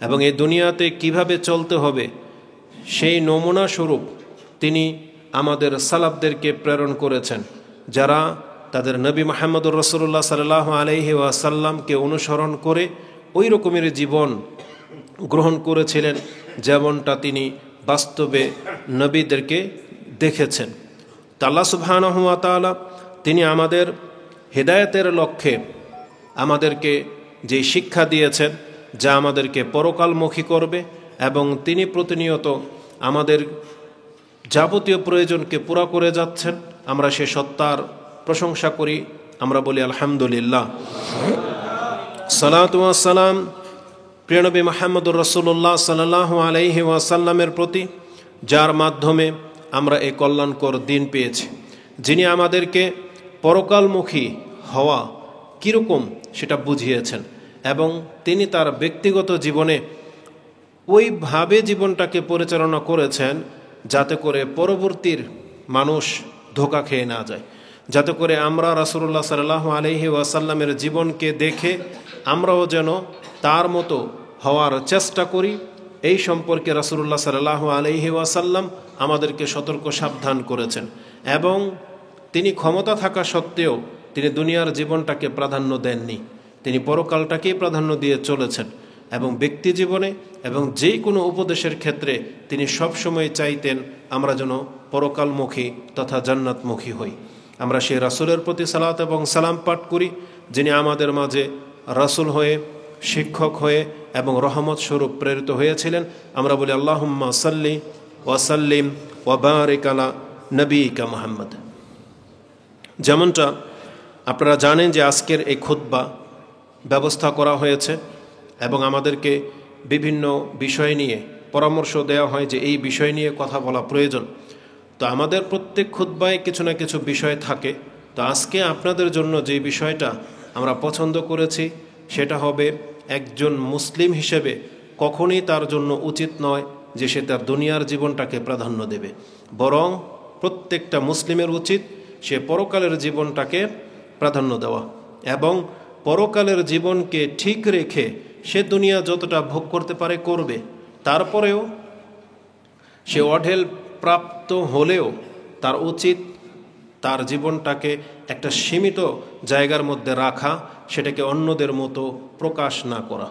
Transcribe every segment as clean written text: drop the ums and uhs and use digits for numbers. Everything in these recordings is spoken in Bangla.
এবং এই দুনিয়াতে কিভাবে চলতে হবে সেই নমুনা স্বরূপ তিনি আমাদের সালাফদেরকে প্রেরণ করেছেন, যারা তাদের নবী মুহাম্মদুর রাসূলুল্লাহ সাল্লাল্লাহু আলাইহি ওয়াসাল্লামকে অনুসরণ করে ওই রকমের জীবন গ্রহণ করেছিলেন যেমনটা তিনি বাস্তবে নবীদেরকে দেখেছেন। তা আল্লাহ সুবহানাহু ওয়া তাআলা তিনি আমাদের হেদায়েতের লক্ষ্যে আমাদেরকে যে শিক্ষা দিয়েছেন, যা আমাদেরকে পরকালমুখী করবে, এবং তিনি প্রতিনিয়ত আমাদের যাবতীয় প্রয়োজনকে পুরা করে যাচ্ছেন। আমরা সে সত্তার প্রশংসা করি, আমরা বলি আলহামদুলিল্লাহ। সালাতু ওয়াস সালাম প্রিয় নবী মুহাম্মদুর রাসূলুল্লাহ সাল্লাল্লাহু আলাইহি ওয়াসাল্লামের প্রতি, যার মাধ্যমে আমরা এই কল্যাণকর দিন পেয়েছি, যিনি আমাদেরকে পরকালমুখী হওয়া কীরকম সেটা বুঝিয়েছেন, এবং তিনি তার ব্যক্তিগত জীবনে ওইভাবে জীবনটাকে পরিচালনা করেছেন যাতে করে পরবর্তীর মানুষ ধোঁকা খেয়ে না যায়, যাতে করে আমরা রাসূলুল্লাহ সাল্লাল্লাহু আলাইহি ওয়াসাল্লামের জীবনকে দেখে আমরাও যেন তার মতো হওয়ার চেষ্টা করি। এই সম্পর্কে রাসূলুল্লাহ সাল্লাল্লাহু আলাইহি ওয়াসাল্লাম আমাদেরকে সতর্ক সাবধান করেছেন, এবং তিনি ক্ষমতা থাকা সত্ত্বেও তিনি দুনিয়ার জীবনটাকে প্রাধান্য দেননি, তিনি পরকালটাকেই প্রাধান্য দিয়ে চলেছেন। এবং ব্যক্তি জীবনে এবং যে কোনো উপদেশের ক্ষেত্রে তিনি সবসময় চাইতেন আমরা যেন পরকালমুখী তথা জান্নাতমুখী হই। আমরা সেই রাসূলের প্রতি সালাত এবং সালাম পাঠ করি, যিনি আমাদের মাঝে রাসূল হয়ে, শিক্ষক হয়ে এবং রহমত স্বরূপ প্রেরিত হয়েছিলেন। আমরা বলি আল্লাহুম্মা সাল্লি ওয়া সাল্লিম ওয়া বারিক আলা নবিকা মুহাম্মদ। যেমনটা আপনারা জানেন যে আজকের এই খুতবা ব্যবস্থা করা হয়েছে এবং আমাদেরকে বিভিন্ন বিষয় নিয়ে পরামর্শ দেওয়া হয় যে এই বিষয় নিয়ে কথা বলা প্রয়োজন। তো আমাদের প্রত্যেক খুতবায় কিছু না কিছু বিষয় থাকে। তো আজকে আপনাদের জন্য যে বিষয়টা আমরা পছন্দ করেছি সেটা হবে, একজন মুসলিম হিসেবে কখনই তার জন্য উচিত নয় যে সে তার দুনিয়ার জীবনটাকে প্রাধান্য দেবে, বরং প্রত্যেকটা মুসলিমের উচিত সে পরকালের জীবনটাকে প্রাধান্য দেওয়া, এবং পরকালের জীবনকে ঠিক রেখে সে দুনিয়া যতটা ভোগ করতে পারে করবে, তারপরেও সে অঢেল প্রাপ্ত হলেও তার উচিত তার জীবনটাকে একটা সীমিত জায়গার মধ্যে রাখা, সেটাকে অন্যদের মতো প্রকাশ না করা,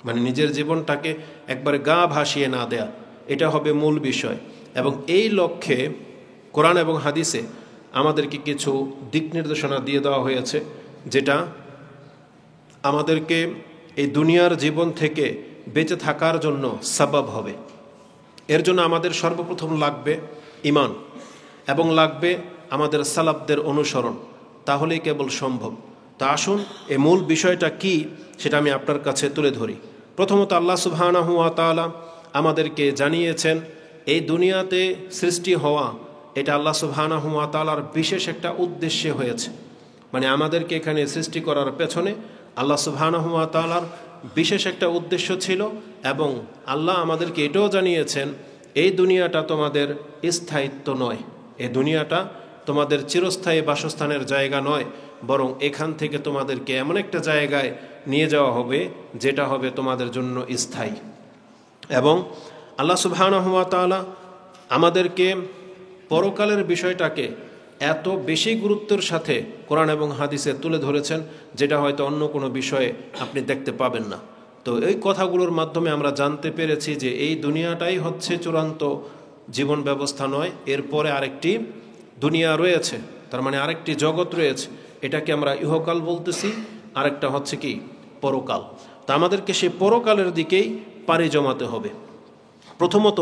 মানে নিজের জীবনটাকে একবারে গা ভাসিয়ে না দেয়া, এটা হবে মূল বিষয়। এবং এই লক্ষ্যে কোরআন এবং হাদিসে আমাদেরকে কিছু দিক নির্দেশনা দিয়ে দেওয়া হয়েছে, যেটা আমাদেরকে এই দুনিয়ার জীবন থেকে বেঁচে থাকার জন্য সাবাব হবে। এর জন্য আমাদের সর্বপ্রথম লাগবে ঈমান, এবং লাগবে আমাদের সালাফদের অনুসরণ, তাহলেই কেবল সম্ভব। তা আসুন এই মূল বিষয়টা কি সেটা আমি আপনার কাছে তুলে ধরি। প্রথমত আল্লাহ সুবহানাহু ওয়া তাআলা আমাদেরকে জানিয়েছেন এই দুনিয়াতে সৃষ্টি হওয়া এটা আল্লাহ সুবহানাহু ওয়া তাআলার বিশেষ একটা উদ্দেশ্যে হয়েছে, মানে আমাদেরকে এখানে সৃষ্টি করার পেছনে আল্লাহ সুবহানাহু ওয়া তাআলার বিশেষ একটা উদ্দেশ্য ছিল। এবং আল্লাহ আমাদেরকে এটাও জানিয়েছেন এই দুনিয়াটা তোমাদের স্থায়িত্ব নয়, এই দুনিয়াটা তোমাদের চিরস্থায়ী বাসস্থানের জায়গা নয়, বরং এখান থেকে তোমাদেরকে এমন একটা জায়গায় নিয়ে যাওয়া হবে যেটা হবে তোমাদের জন্য স্থায়ী। এবং আল্লাহ সুবহানাহু ওয়া তাআলা আমাদেরকে পরকালের বিষয়টাকে এত বেশি গুরুত্বের সাথে কোরআন এবং হাদিসে তুলে ধরেছেন, যেটা হয়তো অন্য কোনো বিষয়ে আপনি দেখতে পাবেন না। তো এই কথাগুলোর মাধ্যমে আমরা জানতে পেরেছি যে এই দুনিয়াটাই হচ্ছে চূড়ান্ত জীবন ব্যবস্থা নয়, এরপরে আরেকটি দুনিয়া রয়েছে, তার মানে আরেকটি জগৎ রয়েছে, এটাকে আমরা ইহকাল বলতেছি, আরেকটা হচ্ছে কি পরকাল। তা আমাদেরকে সেই পরকালের দিকেই পাড়ি জমাতে হবে। প্রথমত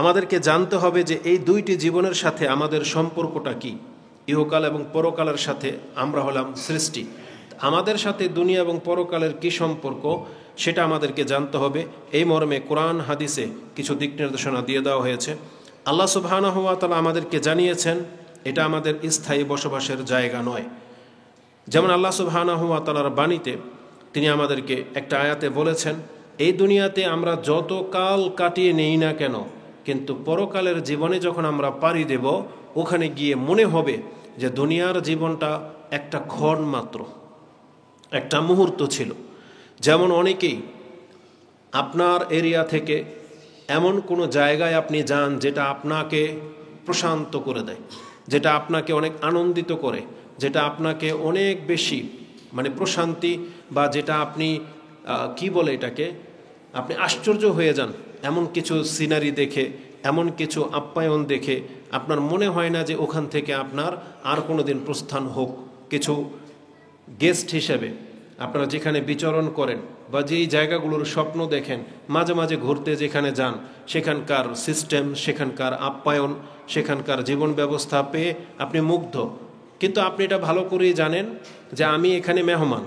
আমাদেরকে জানতে হবে যে এই দুইটি জীবনের সাথে আমাদের সম্পর্কটা কি। ইহকাল এবং পরকালের সাথে আমরা হলাম সৃষ্টি, আমাদের সাথে দুনিয়া এবং পরকালের কি সম্পর্ক সেটা আমাদেরকে জানতে হবে। এই মর্মে কোরআন হাদিসে কিছু দিক নির্দেশনা দিয়ে দেওয়া হয়েছে। আল্লাহ সুবহানাহু ওয়া তাআলা আমাদেরকে জানিয়েছেন এটা আমাদের স্থায়ী বসবাসের জায়গা নয়। যেমন আল্লাহ সুবহানাহু ওয়া তাআলার বাণীতে তিনি আমাদেরকে একটা আয়াতে বলেছেন, এই দুনিয়াতে আমরা যত কাল কাটিয়ে নেই না কেন, কিন্তু পরকালের জীবনে যখন আমরা পাড়ি দেব, ওখানে গিয়ে মনে হবে যে দুনিয়ার জীবনটা একটা ক্ষণ মাত্র, একটা মুহূর্ত ছিল। যেমন অনেকেই আপনার এরিয়া থেকে এমন কোনো জায়গায় আপনি যান যেটা আপনাকে প্রশান্ত করে দেয়, যেটা আপনাকে অনেক আনন্দিত করে, যেটা আপনাকে অনেক বেশি মানে প্রশান্তি, বা যেটা আপনি কি বলে এটাকে, আপনি আশ্চর্য হয়ে যান এমন কিছু সিনারি দেখে, এমন কিছু আপ্যায়ন দেখে আপনার মনে হয় না যে ওখান থেকে আপনার আর কোনো দিন প্রস্থান হোক। কিছু গেস্ট হিসেবে আপনারা যেখানে বিচরণ করেন বা যেই জায়গাগুলোর স্বপ্ন দেখেন, মাঝে মাঝে ঘুরতে যেখানে যান, সেখানকার সিস্টেম, সেখানকার আপ্যায়ন, সেখানকার জীবন ব্যবস্থা পেয়ে আপনি মুগ্ধ। কিন্তু আপনি এটা ভালো করেই জানেন যে আমি এখানে মেহমান,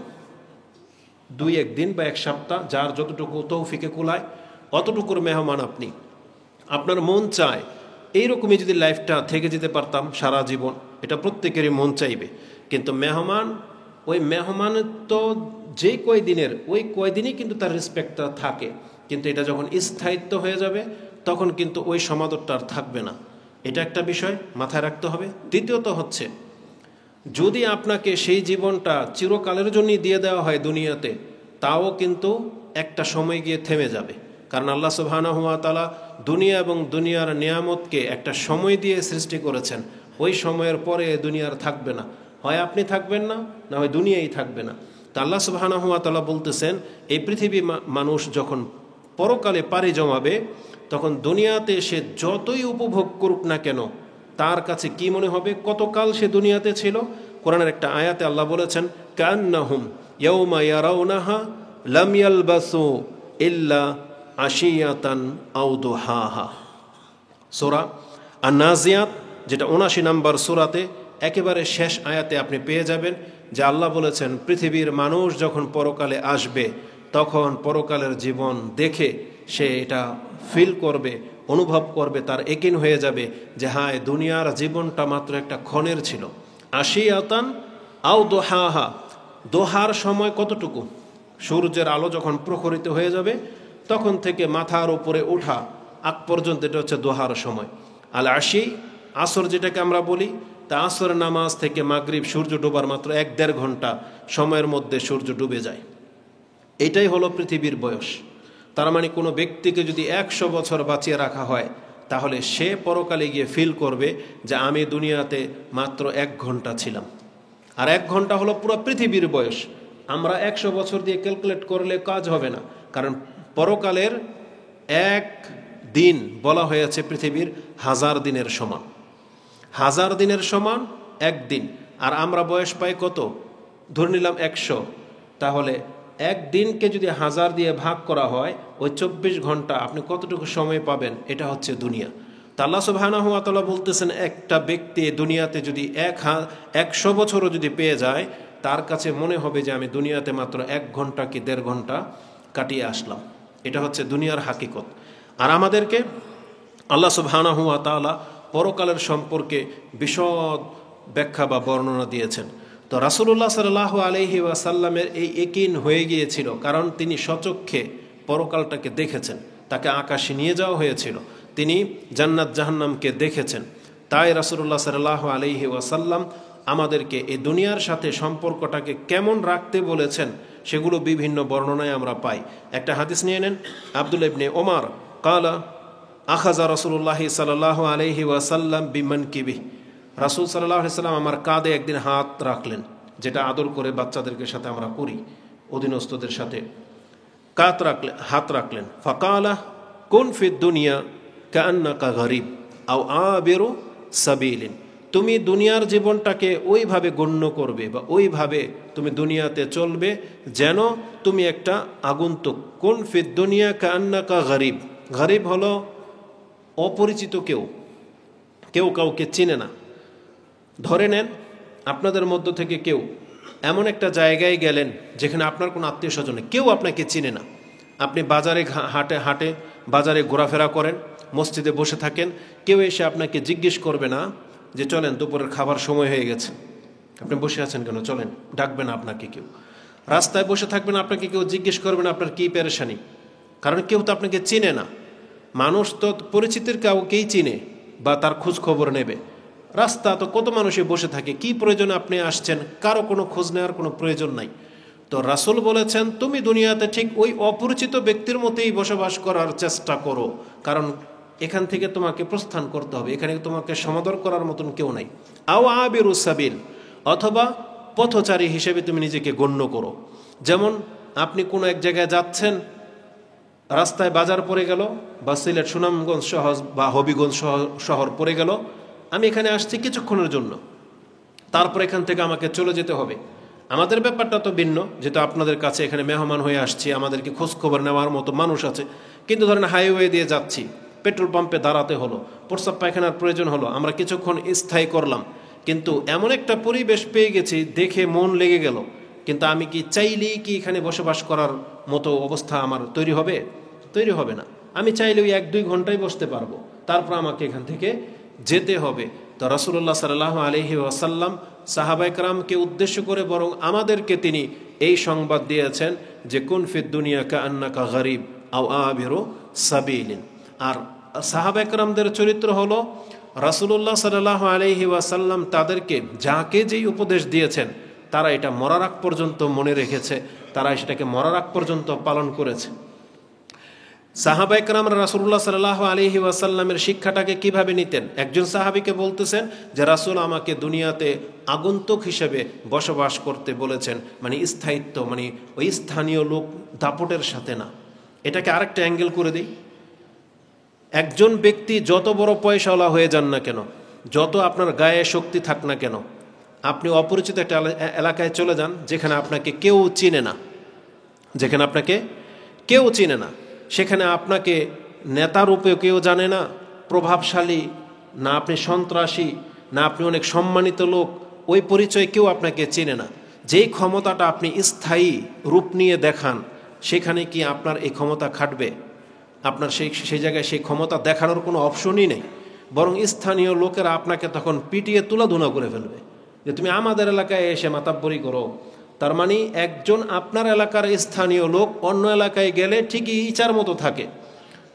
2-1 দিন বা 1 সপ্তাহ, যার যতটুকু তৌফিকে কুলায় অতটুকুর মেহমান আপনি। আপনার মন চায় এইরকমই যদি লাইফটা থেকে যেতে পারতাম সারা জীবন, এটা প্রত্যেকেরই মন চাইবে। কিন্তু মেহমান, ওই মেহমানের তো যে কয়দিনের, ওই কয়দিনই কিন্তু তার রেসপেক্টটা থাকে, কিন্তু এটা যখন স্থায়িত্ব হয়ে যাবে তখন কিন্তু ওই সমাদরটা আর থাকবে না। এটা একটা বিষয় মাথায় রাখতে হবে। দ্বিতীয়ত হচ্ছে, যদি আপনাকে সেই জীবনটা চিরকালের জন্যই দিয়ে দেওয়া হয় দুনিয়াতে, তাও কিন্তু একটা সময় গিয়ে থেমে যাবে। কারণ আল্লাহ সুবহানাহু ওয়া তাআলা দুনিয়া এবং দুনিয়ার নিয়ামতকে একটা সময় দিয়ে সৃষ্টি করেছেন। ওই সময়ের পরে দুনিয়ার থাকবে না, হয় আপনি থাকবেন না, না হয় দুনিয়াই থাকবে না। তা আল্লাহ সুবহানাহু ওয়া তাআলা বলতেছেন, এই পৃথিবী মানুষ যখন পরকালে পাড়ি জমাবে, তখন দুনিয়াতে সে যতই উপভোগ করুক না কেন, তার কাছে কি মনে হবে কতকাল সে দুনিয়াতে ছিল। কোরআনের একটা আয়াতে আল্লাহ বলেছেন, কান্নাহুম ইয়াউমা ইয়ারাউনাহা লাম ইয়ালবাসু ইল্লা আশিয়াতান আও দুহাহা। সূরা আন-নাজিয়াত, যেটা ৭৯ নম্বর সূরাতে একেবারে শেষ আয়াতে আপনি পেয়ে যাবেন যে আল্লাহ বলেছেন, পৃথিবীর মানুষ যখন পরকালে আসবে, তখন পরকালের জীবন দেখে সে এটা ফিল করবে, অনুভব করবে, তার একিন হয়ে যাবে যে হায়, দুনিয়ার জীবনটা মাত্র একটা ক্ষণের ছিল। আশিয়াতান আও দোহাহা, দোহার সময় কতটুকু? সূর্যের আলো যখন প্রখরিত হয়ে যাবে তখন থেকে মাথার উপরে ওঠা আগ পর্যন্ত, এটা হচ্ছে দোহার সময়। আল আশি, আসর যেটাকে আমরা বলি, তা আসর নামাজ থেকে মাগরিব সূর্য ডোবার মাত্র 1-1.5 ঘন্টা সময়ের মধ্যে সূর্য ডুবে যায়। এটাই হলো পৃথিবীর বয়স। তার মানে কোনো ব্যক্তিকে যদি 100 বছর বাঁচিয়ে রাখা হয়, তাহলে সে পরকালে গিয়ে ফিল করবে যে আমি দুনিয়াতে মাত্র 1 ঘন্টা ছিলাম। আর 1 ঘন্টা হলো পুরো পৃথিবীর বয়স। আমরা 100 বছর দিয়ে ক্যালকুলেট করলে কাজ হবে না, কারণ পরকালের 1 দিন বলা হয়েছে পৃথিবীর 1000 দিনের সমান। 1000 দিনের সমান 1 দিন। আর আমরা বয়স পাই কত? ধরে নিলাম 100, তাহলে 1 দিনকে যদি 1000 দিয়ে ভাগ করা হয়, ওই 24 ঘন্টা আপনি কতটুকু সময় পাবেন? এটা হচ্ছে দুনিয়া। তা আল্লাহ সুবহানাহু ওয়া তাআলা বলতেছেন, একটা ব্যক্তি দুনিয়াতে যদি 100 বছরও যদি পেয়ে যায়, তার কাছে মনে হবে যে আমি দুনিয়াতে মাত্র 1 ঘন্টা কি 1.5 ঘন্টা কাটিয়ে আসলাম। এটা হচ্ছে দুনিয়ার হাকিকত। আর আমাদেরকে আল্লাহ সুবহানাহু ওয়া তাআলা পরকালের সম্পর্কে বিশদ ব্যাখ্যা বা বর্ণনা দিয়েছেন। তো রাসূলুল্লাহ সাল্লাল্লাহু আলাইহি ওয়াসাল্লামের এই ইয়াকিন হয়ে গিয়েছিল, কারণ তিনি স্বচক্ষে পরকালটাকে দেখেছেন, তাকে আকাশে নিয়ে যাওয়া হয়েছিল, তিনি জান্নাত জাহান্নামকে দেখেছেন। তাই রাসূলুল্লাহ সাল্লাল্লাহু আলাইহি ওয়াসাল্লাম আমাদেরকে এই দুনিয়ার সাথে সম্পর্কটাকে কেমন রাখতে বলেছেন, সেগুলো বিভিন্ন বর্ণনায় আমরা পাই। একটা হাদিস নিয়ে নেন, আব্দুল্লাহ ইবনে ওমর কালা আখাযা রাসূলুল্লাহ সাল্লাল্লাহু আলাইহি ওয়াসাল্লাম বিমানকিবি, রাসূল সাল্লাল্লাহু আলাইহি ওয়াসাল্লাম আমার কাঁধে একদিন হাত রাখলেন, যেটা আদর করে বাচ্চাদের সাথে আমরা করি, অধীনস্থদের সাথে হাত রাখলেন। ফাকালা কুন ফিদ দুনিয়া কাআন্নাকা গরীব আও আবিরু সাবিলিন, তুমি দুনিয়ার জীবনটাকে ওইভাবে গণ্য করবে বা ওইভাবে তুমি দুনিয়াতে চলবে যেন তুমি একটা আগন্তুক। কুন ফিদ দুনিয়া কাআন্নাকা গরীব, গরীব হলো অপরিচিত কেউ, কেউ কাউকে চিনে না। ধরে নেন আপনাদের মধ্য থেকে কেউ এমন একটা জায়গায় গেলেন যেখানে আপনার কোনো আত্মীয় স্বজন নেই, কেউ আপনাকে চিনে না। আপনি বাজারে হাটে বাজারে ঘোরাফেরা করেন, মসজিদে বসে থাকেন, কেউ এসে আপনাকে জিজ্ঞেস করবে না যে চলেন দুপুরের খাবার সময় হয়ে গেছে, আপনি বসে আছেন কেন, চলেন, ডাকবে না আপনাকে কেউ। রাস্তায় বসে থাকবেন, আপনাকে কেউ জিজ্ঞেস করবে না আপনার কী পেরেশানি, কারণ কেউ তো আপনাকে চিনে না। মানুষ তো পরিচিতির কাউকেই চিনে বা তার খোঁজ খবর নেবে। রাস্তা তো কত মানুষে বসে থাকে, কি প্রয়োজনে আপনি আসছেন, কারো কোনো খোঁজ নেওয়ার কোনো প্রয়োজন নাই। তো রাসূল বলেছেন তুমি দুনিয়াতে ঠিক ওই অপরিচিত ব্যক্তির মতোই বসবাস করার চেষ্টা করো, কারণ এখান থেকে তোমাকে প্রস্থান করতে হবে, এখানে তোমাকে সমাদর করার মতন কেউ নাই। আও আবিরু সাবিল, অথবা পথচারী হিসেবে তুমি নিজেকে গণ্য করো। যেমন আপনি কোনো এক জায়গায় যাচ্ছেন, রাস্তায় বাজার পড়ে গেল, বা সিলেট সুনামগঞ্জ শহর বা হবিগঞ্জ শহর পড়ে গেল, আমি এখানে আসছি কিছুক্ষণের জন্য, তারপর এখান থেকে আমাকে চলে যেতে হবে। আমাদের ব্যাপারটা তো ভিন্ন, যেহেতু আপনাদের কাছে এখানে মেহমান হয়ে আসছি, আমাদেরকে খোঁজখবর নেওয়ার মতো মানুষ আছে। কিন্তু ধরেন হাইওয়ে দিয়ে যাচ্ছি, পেট্রোল পাম্পে দাঁড়াতে হলো, প্রস্রাব পায়খানার প্রয়োজন হলো, আমরা কিছুক্ষণ স্থায়ী করলাম, কিন্তু এমন একটা পরিবেশ পেয়ে গেছি, দেখে মন লেগে গেল, কিন্তু আমি কি চাইলেই কি এখানে বসবাস করার মতো অবস্থা আমার তৈরি হবে? তৈরি হবে না। আমি চাইলে ওই 1-2 ঘন্টায় বসতে পারবো, তারপর আমাকে এখান থেকে যেতে হবে। তো রাসূলুল্লাহ সাল্লাল্লাহু আলাইহি ওয়াসাল্লাম সাহাবায়ে কেরামকে উদ্দেশ্য করে বরং আমাদেরকে তিনি এই সংবাদ দিয়েছেন যে কুন ফিদ দুনিয়া কাআন্নাকা গরীব আও আবিরু সাবিলিন। আর সাহাবায়ে কেরামদের চরিত্র হলো রাসূলুল্লাহ সাল্লাল্লাহু আলাইহি ওয়াসাল্লাম তাদেরকে যাকে যেই উপদেশ দিয়েছেন তারা এটা মরার আগ পর্যন্ত মনে রেখেছে, তারা সেটাকে মরার আগ পর্যন্ত পালন করেছে। সাহাবায়ে কেরামরা রাসূলুল্লাহ সাল্লাল্লাহু আলাইহি ওয়াসাল্লামের শিক্ষাটাকে কিভাবে নিতেন? একজন সাহাবীকে বলতেছেন যে রাসূল আমাকে দুনিয়াতে আগন্তুক হিসেবে বসবাস করতে বলেছেন, মানে স্থায়িত্ব, মানে ওই স্থানীয় লোক দাপটের সাথে না। এটাকে আরেকটা অ্যাঙ্গেল করে দিই। একজন ব্যক্তি যত বড় পয়সাওয়ালা হয়ে যান না কেন, যত আপনার গায়ে শক্তি থাক না কেন, আপনি অপরিচিত একটা এলাকায় চলে যান যেখানে আপনাকে কেউ চিনে না, যেখানে আপনাকে কেউ চিনে না, সেখানে আপনাকে নেতা রূপে কেউ জানে না, প্রভাবশালী না, আপনি সন্ত্রাসী না, আপনি অনেক সম্মানিত লোক, ওই পরিচয় কেউ আপনাকে চিনে না। যেই ক্ষমতাটা আপনি স্থায়ী রূপ নিয়ে দেখান, সেখানে কি আপনার এই ক্ষমতা খাটবে? আপনার সেই জায়গায় সেই ক্ষমতা দেখানোর কোনো অপশনই নেই, বরং স্থানীয় লোকেরা আপনাকে তখন পিটিয়ে তুলাধুনা করে ফেলবে যে তুমি আমাদের এলাকায় এসে মাতাব্বরি করো। তার মানে একজন আপনার এলাকার স্থানীয় লোক অন্য এলাকায় গেলে ঠিকই ইচার মতো থাকে,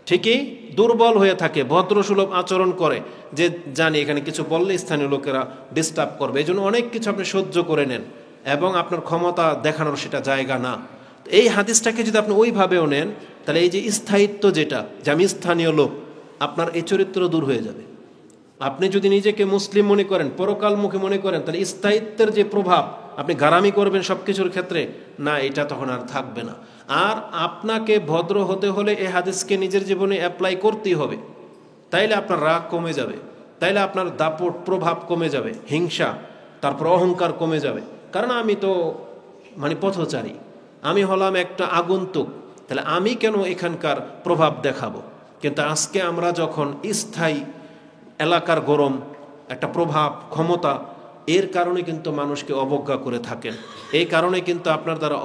ঠিকই দুর্বল হয়ে থাকে, ভদ্রসুলভ আচরণ করে, যে জানি এখানে কিছু বললে স্থানীয় লোকেরা ডিস্টার্ব করবে, এই জন্য অনেক কিছু আপনি সহ্য করে নেন এবং আপনার ক্ষমতা দেখানোর সেটা জায়গা না। এই হাদিসটাকে যদি আপনি ওইভাবেও নেন, তাহলে এই যে স্থায়িত্ব, যেটা যে আমি স্থানীয় লোক, আপনার এই চরিত্র দূর হয়ে যাবে। আপনি যদি নিজেকে মুসলিম মনে করেন, পরকালমুখী মনে করেন, তাহলে স্থায়িত্বের যে প্রভাব, আপনি গারামি করবেন সব কিছুর ক্ষেত্রে, না, এটা তখন আর থাকবে না। আর আপনাকে ভদ্র হতে হলে এই হাদিসকে নিজের জীবনে অ্যাপ্লাই করতেই হবে, তাইলে আপনার রাগ কমে যাবে, তাইলে আপনার দাপট প্রভাব কমে যাবে, হিংসা, তারপর অহংকার কমে যাবে। কারণ আমি তো মানে পথচারী, আমি হলাম একটা আগন্তুক, তাহলে আমি কেন এখানকার প্রভাব দেখাবো? কিন্তু আজকে আমরা যখন স্থায়ী এলাকার গরম একটা প্রভাব, ক্ষমতা, এর কারণে কিন্তু মানুষকে অবজ্ঞা করে থাকেন, এই কারণে কিন্তু আপনার দ্বারা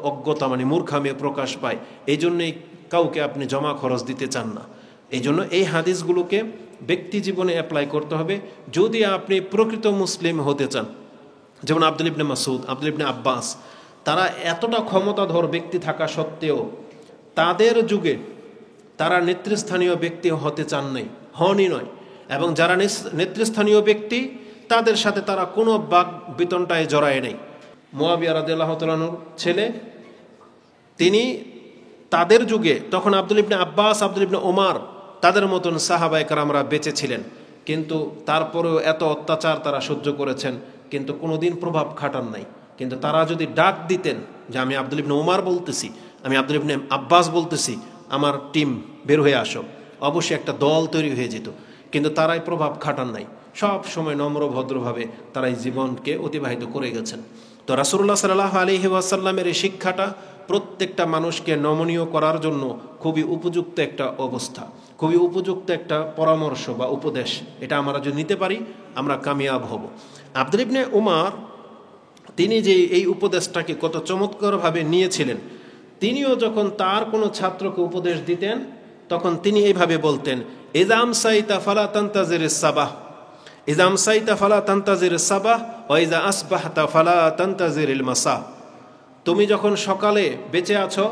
অজ্ঞতা মানে মূর্খামি প্রকাশ পায়, এই জন্যেই কাউকে আপনি জমা খরচ দিতে চান না। এই জন্য এই হাদিসগুলোকে ব্যক্তি জীবনে অ্যাপ্লাই করতে হবে যদি আপনি প্রকৃত মুসলিম হতে চান। যেমন আব্দুল ইবনে মাসউদ, আব্দুল ইবনে আব্বাস, তারা এতটা ক্ষমতাধর ব্যক্তি থাকা সত্ত্বেও তাদের যুগে তারা নেতৃস্থানীয় ব্যক্তি হতে চান নাই, হনই নয়। এবং যারা নেতৃস্থানীয় ব্যক্তি, তাদের সাথে তারা কোনো বাক বিতণ্ডায় জড়ায় নেই। মুয়াবিয়া রাদিয়াল্লাহু তাআলার ছেলে, তিনি তাদের যুগে তখন আব্দুল ইবনে আব্বাস, আব্দুল ইবনে ওমর, তাদের মতন সাহাবায়ে কেরামরা বেঁচে ছিলেন, কিন্তু তারপরেও এত অত্যাচার তারা সহ্য করেছেন, কিন্তু কোনোদিন প্রভাব খাটান নাই। কিন্তু তারা যদি ডাক দিতেন যে আমি আব্দুল ইবনে ওমর বলতেছি, আমি আব্দুল ইবনে আব্বাস বলতেছি, আমার টিম বের হয়ে আসো, অবশ্যই একটা দল তৈরি হয়ে যেত। কিন্তু তারাই প্রভাব খাটান নাই, সব সময় নম্র ভদ্রভাবে তারাই জীবনকে অতিবাহিত করে গেছেন। তো রাসূলুল্লাহ সাল্লাল্লাহু আলাইহি ওয়াসাল্লামের এই শিক্ষাটা প্রত্যেকটা মানুষকে নমনীয় করার জন্য খুবই উপযুক্ত একটা অবস্থা, খুবই উপযুক্ত একটা পরামর্শ বা উপদেশ। এটা আমরা যদি নিতে পারি, আমরা কামিয়াব হব। আব্দুল ইবনে ওমর, তিনি যে এই উপদেশটাকে কত চমৎকারভাবে নিয়েছিলেন, তিনিও যখন তার কোনো ছাত্রকে উপদেশ দিতেন, তখন তিনি এইভাবে বলতেন, ইজাম সাইতা ফালা তান্তাজিরিস সাবাহ, ইজাম সাইতা ফালা তান্তাজিরিস সাবাহ ওয়া ইজা আসবাহতা ফালা তান্তাজিরিল মাসা। তুমি যখন সকালে বেঁচে আছো,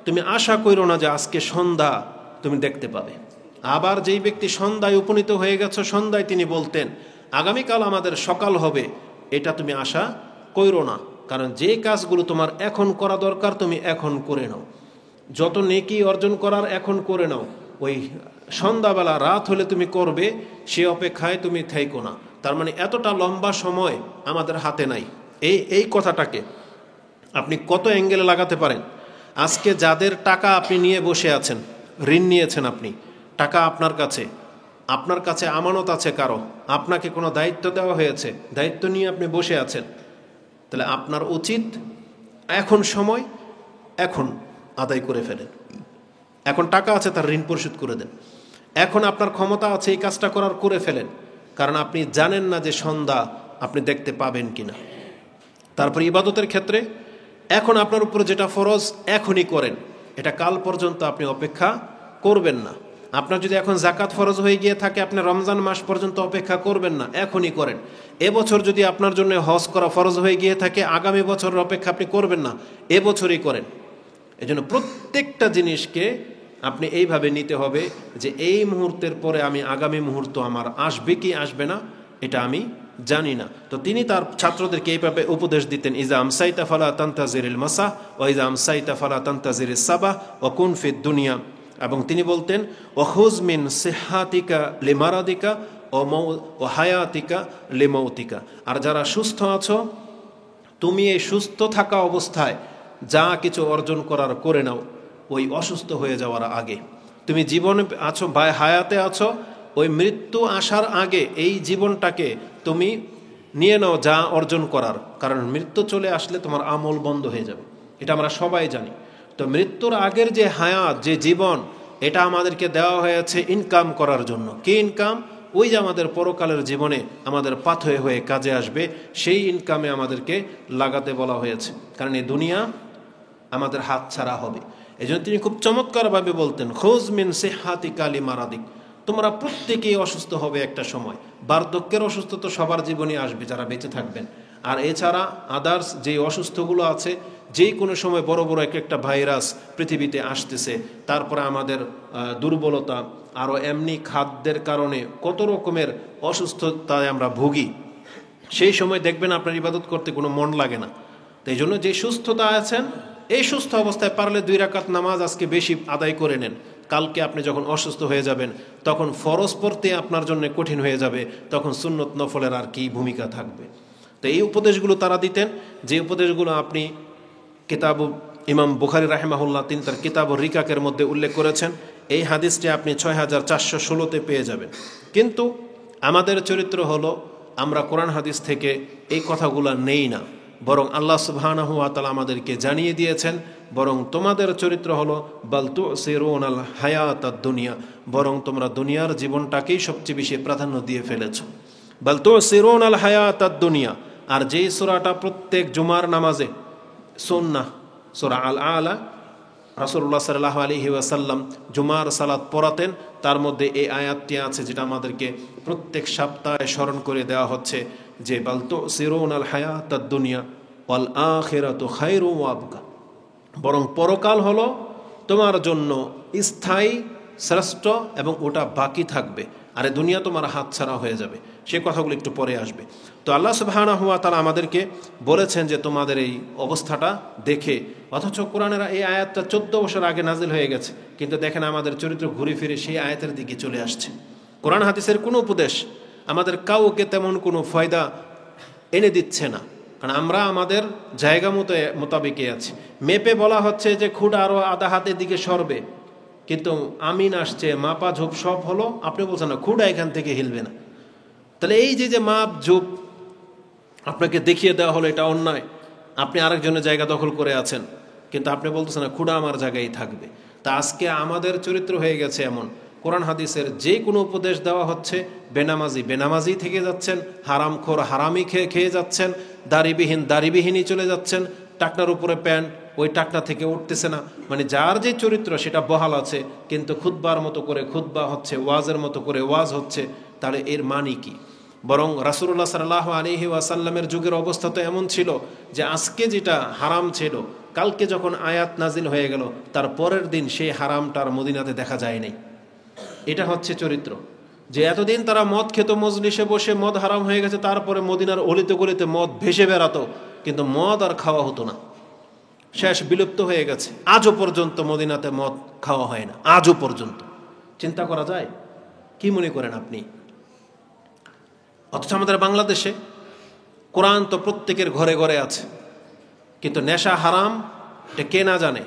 তুমি আশা করো না যে আজকে সন্ধ্যা তুমি দেখতে পাবে। আবার যেই ব্যক্তি সন্ধ্যায় উপনীত হয়ে গেছো, সন্ধ্যায় তিনি বলতেন আগামীকাল আমাদের সকাল হবে, এটা তুমি আশা করো না। কারণ যে কাজগুলো তোমার এখন করা দরকার তুমি এখন করে নাও, যত নেকি অর্জন করার এখন করে নাও, ওই সন্ধ্যাবেলা রাত হলে তুমি করবে সে অপেক্ষায় তুমি থাইকো না। তার মানে এতটা লম্বা সময় আমাদের হাতে নাই। এই কথাটাকে আপনি কত অ্যাঙ্গেলে লাগাতে পারেন। আজকে যাদের টাকা আপনি নিয়ে বসে আছেন, ঋণ নিয়েছেন, আপনি টাকা আপনার কাছে আমানত আছে, কারো আপনাকে কোনো দায়িত্ব দেওয়া হয়েছে, দায়িত্ব নিয়ে আপনি বসে আছেন, তাহলে আপনার উচিত এখন সময়, এখন আদায় করে ফেলেন। এখন টাকা আছে, তার ঋণ পরিশোধ করে দেন। এখন আপনার ক্ষমতা আছে এই কাজটা করার, করে ফেলেন, কারণ আপনি জানেন না যে সন্ধ্যা আপনি দেখতে পাবেন কিনা। তারপর ইবাদতের ক্ষেত্রে এখন আপনার উপর যেটা ফরজ এখনই করেন, এটা কাল পর্যন্ত আপনি অপেক্ষা করবেন না। আপনার যদি এখন জাকাত ফরজ হয়ে গিয়ে থাকে, আপনি রমজান মাস পর্যন্ত অপেক্ষা করবেন না, এখনই করেন। এবছর যদি আপনার জন্য হজ করা ফরজ হয়ে গিয়ে থাকে, আগামী বছরের অপেক্ষা আপনি করবেন না, এবছরই করেন। এজন্য প্রত্যেকটা জিনিসকে আপনি এইভাবে নিতে হবে যে এই মুহূর্তের পরে আমি আগামী মুহূর্ত আমার আসবে কি আসবে না এটা আমি জানি না। তো তিনি তার ছাত্রদেরকে এইভাবে উপদেশ দিতেন, ইজা আমসাইতা ফালা তান্তাজিরিল মাসা ওয়া ইজা আমসাইতা ফালা তান্তাজিরিস সাবাহ ওয়া কুন ফিদ দুনিয়া। এবং তিনি বলতেন ওয়াখুজ মিন সিহাতিকা লিমারাদিকা ও হায়াতিকা লিমৌতিকা। আর যারা সুস্থ আছো, তুমি এই সুস্থ থাকা অবস্থায় যা কিছু অর্জন করার করে নাও, ওই অসুস্থ হয়ে যাওয়ার আগে। তুমি জীবনে আছো বা হায়াতে আছো, ওই মৃত্যু আসার আগে এই জীবনটাকে তুমি নিয়ে নাও যা অর্জন করার, কারণ মৃত্যু চলে আসলে তোমার আমল বন্ধ হয়ে যাবে, এটা আমরা সবাই জানি। তো মৃত্যুর আগের যে হায়াত, যে জীবন, এটা আমাদেরকে দেওয়া হয়েছে ইনকাম করার জন্য। কি ইনকাম? ওই যে আমাদের পরকালের জীবনে আমাদের পাথয়ে হয়ে কাজে আসবে, সেই ইনকামে আমাদেরকে লাগাতে বলা হয়েছে, কারণ এই দুনিয়া আমাদের হাত ছাড়া হবে। এই জন্য তিনি খুব চমৎকারভাবে বলতেন, খোঁজ মিন সিহাতিকা লিমারাদিক। তোমরা প্রত্যেকেই অসুস্থ হবে একটা সময়। বার্ধক্যের অসুস্থ তো সবার জীবনে আসবে যারা বেঁচে থাকবেন। আর এছাড়া আদার্স যে অসুস্থগুলো আছে, যেই কোনো সময় বড় বড় একটা ভাইরাস পৃথিবীতে আসতেছে, তারপরে আমাদের দুর্বলতা, আরও এমনি খাদ্যের কারণে কত রকমের অসুস্থতায় আমরা ভুগি। সেই সময় দেখবেন আপনার ইবাদত করতে কোনো মন লাগে না। তো এই জন্য যে সুস্থতা আছেন, এই সুস্থ অবস্থায় পারলে 2 রাকাত নামাজ আজকে বেশি আদায় করে নেন। কালকে আপনি যখন অসুস্থ হয়ে যাবেন, তখন ফরজ পড়তে আপনার জন্য কঠিন হয়ে যাবে, তখন সুন্নত নফলের আর কি ভূমিকা থাকবে। তো এই উপদেশগুলো তারা দিতেন, যে উপদেশগুলো আপনি কিতাব ইমাম বুখারী রাহিমাহুল্লাহ তিনি তার কিতাব রিকাকের মধ্যে উল্লেখ করেছেন। এই হাদিসটি আপনি 6416-তে পেয়ে যাবেন। কিন্তু আমাদের চরিত্র হলো আমরা কোরআন হাদিস থেকে এই কথাগুলো নেই না, বরং আল্লাহ সুবহানাহু ওয়া তাআলা আমাদেরকে জানিয়ে দিয়েছেন, বরং তোমাদের চরিত্র হলো বাল তুসিরুনাল হায়াতাদ দুনিয়া, বরং তোমরা দুনিয়ার জীবনটাকেই সবচেয়ে বেশি প্রাধান্য দিয়ে ফেলেছো। বাল তুসিরুনাল হায়াতাদ দুনিয়া। আর যেই সূরাটা প্রত্যেক জুমার নামাজে সুন্নাহ, সূরা আল আলা, রাসূলুল্লাহ সাল্লাল্লাহু আলাইহি ওয়াসাল্লাম জুমার সালাত পড়াতেন, তার মধ্যে এই আয়াতটি আছে যেটা আমাদেরকে প্রত্যেক সপ্তাহে স্মরণ করে দেওয়া হচ্ছে যে বাল তুসিরুনাল হায়াতাদ দুনিয়া ওয়াল আখিরাতু খায়রুন ওয়া আবকা, বরং পরকাল হলো তোমার জন্য স্থায়ী, শ্রেষ্ঠ এবং ওটা বাকি থাকবে, আর দুনিয়া তোমার হাতছাড়া হয়ে যাবে। সে কথাগুলো একটু পরে আসবে। তো আল্লাহ সুবহানাহু ওয়া তাআলা আমাদেরকে বলেছেন যে তোমাদের এই অবস্থাটা দেখে, অথচ কোরআনের এই আয়াতটা 14 বছর আগে নাজিল হয়ে গেছে, কিন্তু দেখেন আমাদের চরিত্র ঘুরে ফিরে সেই আয়াতের দিকে চলে আসছে। কোরআন হাদিসের কোনো উপদেশ আমাদের কাউকে তেমন কোনো ফায়দা এনে দিচ্ছে না, কারণ আমরা আমাদের জায়গা মোতাবেকে আছি। মেপে বলা হচ্ছে যে খুঁড়া আরও আধা হাতের দিকে সরবে, কিন্তু আমিন আসছে, মাপা ঝোপ সব হলো, আপনি বলছেন না খুঁড়া এখান থেকে হিলবে না। তাহলে এই যে মাপ ঝোপ আপনাকে দেখিয়ে দেওয়া হলো, এটা অন্যায়। আপনি আরেকজনের জায়গা দখল করে আছেন, কিন্তু আপনি বলতেছেন না খুঁড়া আমার জায়গায় থাকবে। তা আজকে আমাদের চরিত্র হয়ে গেছে এমন, কোরআন হাদিসের যে কোনো উপদেশ দেওয়া হচ্ছে, বেনামাজি থেকে যাচ্ছেন, হারামখোর হারামি খেয়ে যাচ্ছেন, দাড়িবিহীনই চলে যাচ্ছেন, টাকনার উপরে প্যান্ট, ওই টাকনা থেকে উঠতেছে না। মানে যার যে চরিত্র সেটা বহাল আছে, কিন্তু খুতবার মতো করে খুতবা হচ্ছে, ওয়াজের মতো করে ওয়াজ হচ্ছে, তাহলে এর মানে কি? বরং রাসূলুল্লাহ সাল্লাল্লাহু আলাইহি ওয়াসাল্লামের যুগের অবস্থা তো এমন ছিল যে আজকে যেটা হারাম ছিল, কালকে যখন আয়াত নাজিল হয়ে গেল, তার পরের দিন সেই হারামটার মদিনাতে দেখা যায় নাই। এটা হচ্ছে চরিত্র। যে এতদিন তারা মদ খেত, মজলিসে বসে মদ হারাম হয়ে গেছে, তারপরে মদিনার অলিতে গলিতে মদ ভেসে বেড়াতো, কিন্তু মদ আর খাওয়া হতো না, শেষ বিলুপ্ত হয়ে গেছে। আজও পর্যন্ত মদিনাতে মদ খাওয়া হয় না, আজও পর্যন্ত। চিন্তা করা যায়? কি মনে করেন আপনি? অথচ আমাদের বাংলাদেশে কোরআন তো প্রত্যেকের ঘরে ঘরে আছে, কিন্তু নেশা হারাম এটা কে না জানে?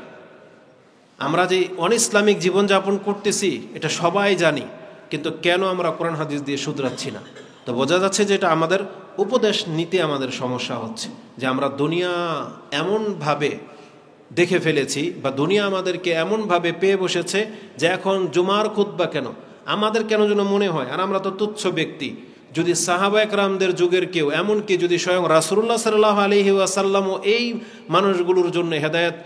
আমরা যে অনইসলামিক জীবনযাপন করতেছি এটা সবাই জানি, কিন্তু কেন আমরা কোরআন হাদিস দিয়ে শুধরাচ্ছি না? তো বোঝা যাচ্ছে যে এটা আমাদের উপদেশ নিতে আমাদের সমস্যা হচ্ছে, যে আমরা দুনিয়া এমনভাবে দেখে ফেলেছি, বা দুনিয়া আমাদেরকে এমনভাবে পেয়ে বসেছে যে এখন জুমার খুতবা কেন আমাদের কেন যেন মনে হয়, আর আমরা তো তুচ্ছ ব্যক্তি, যদি সাহাবা একরামদের যুগের কেউ, এমনকি যদি স্বয়ং রাসূলুল্লাহ সাল্লাল্লাহু আলাইহি ওয়াসাল্লামও এই মানুষগুলোর জন্য হেদায়েত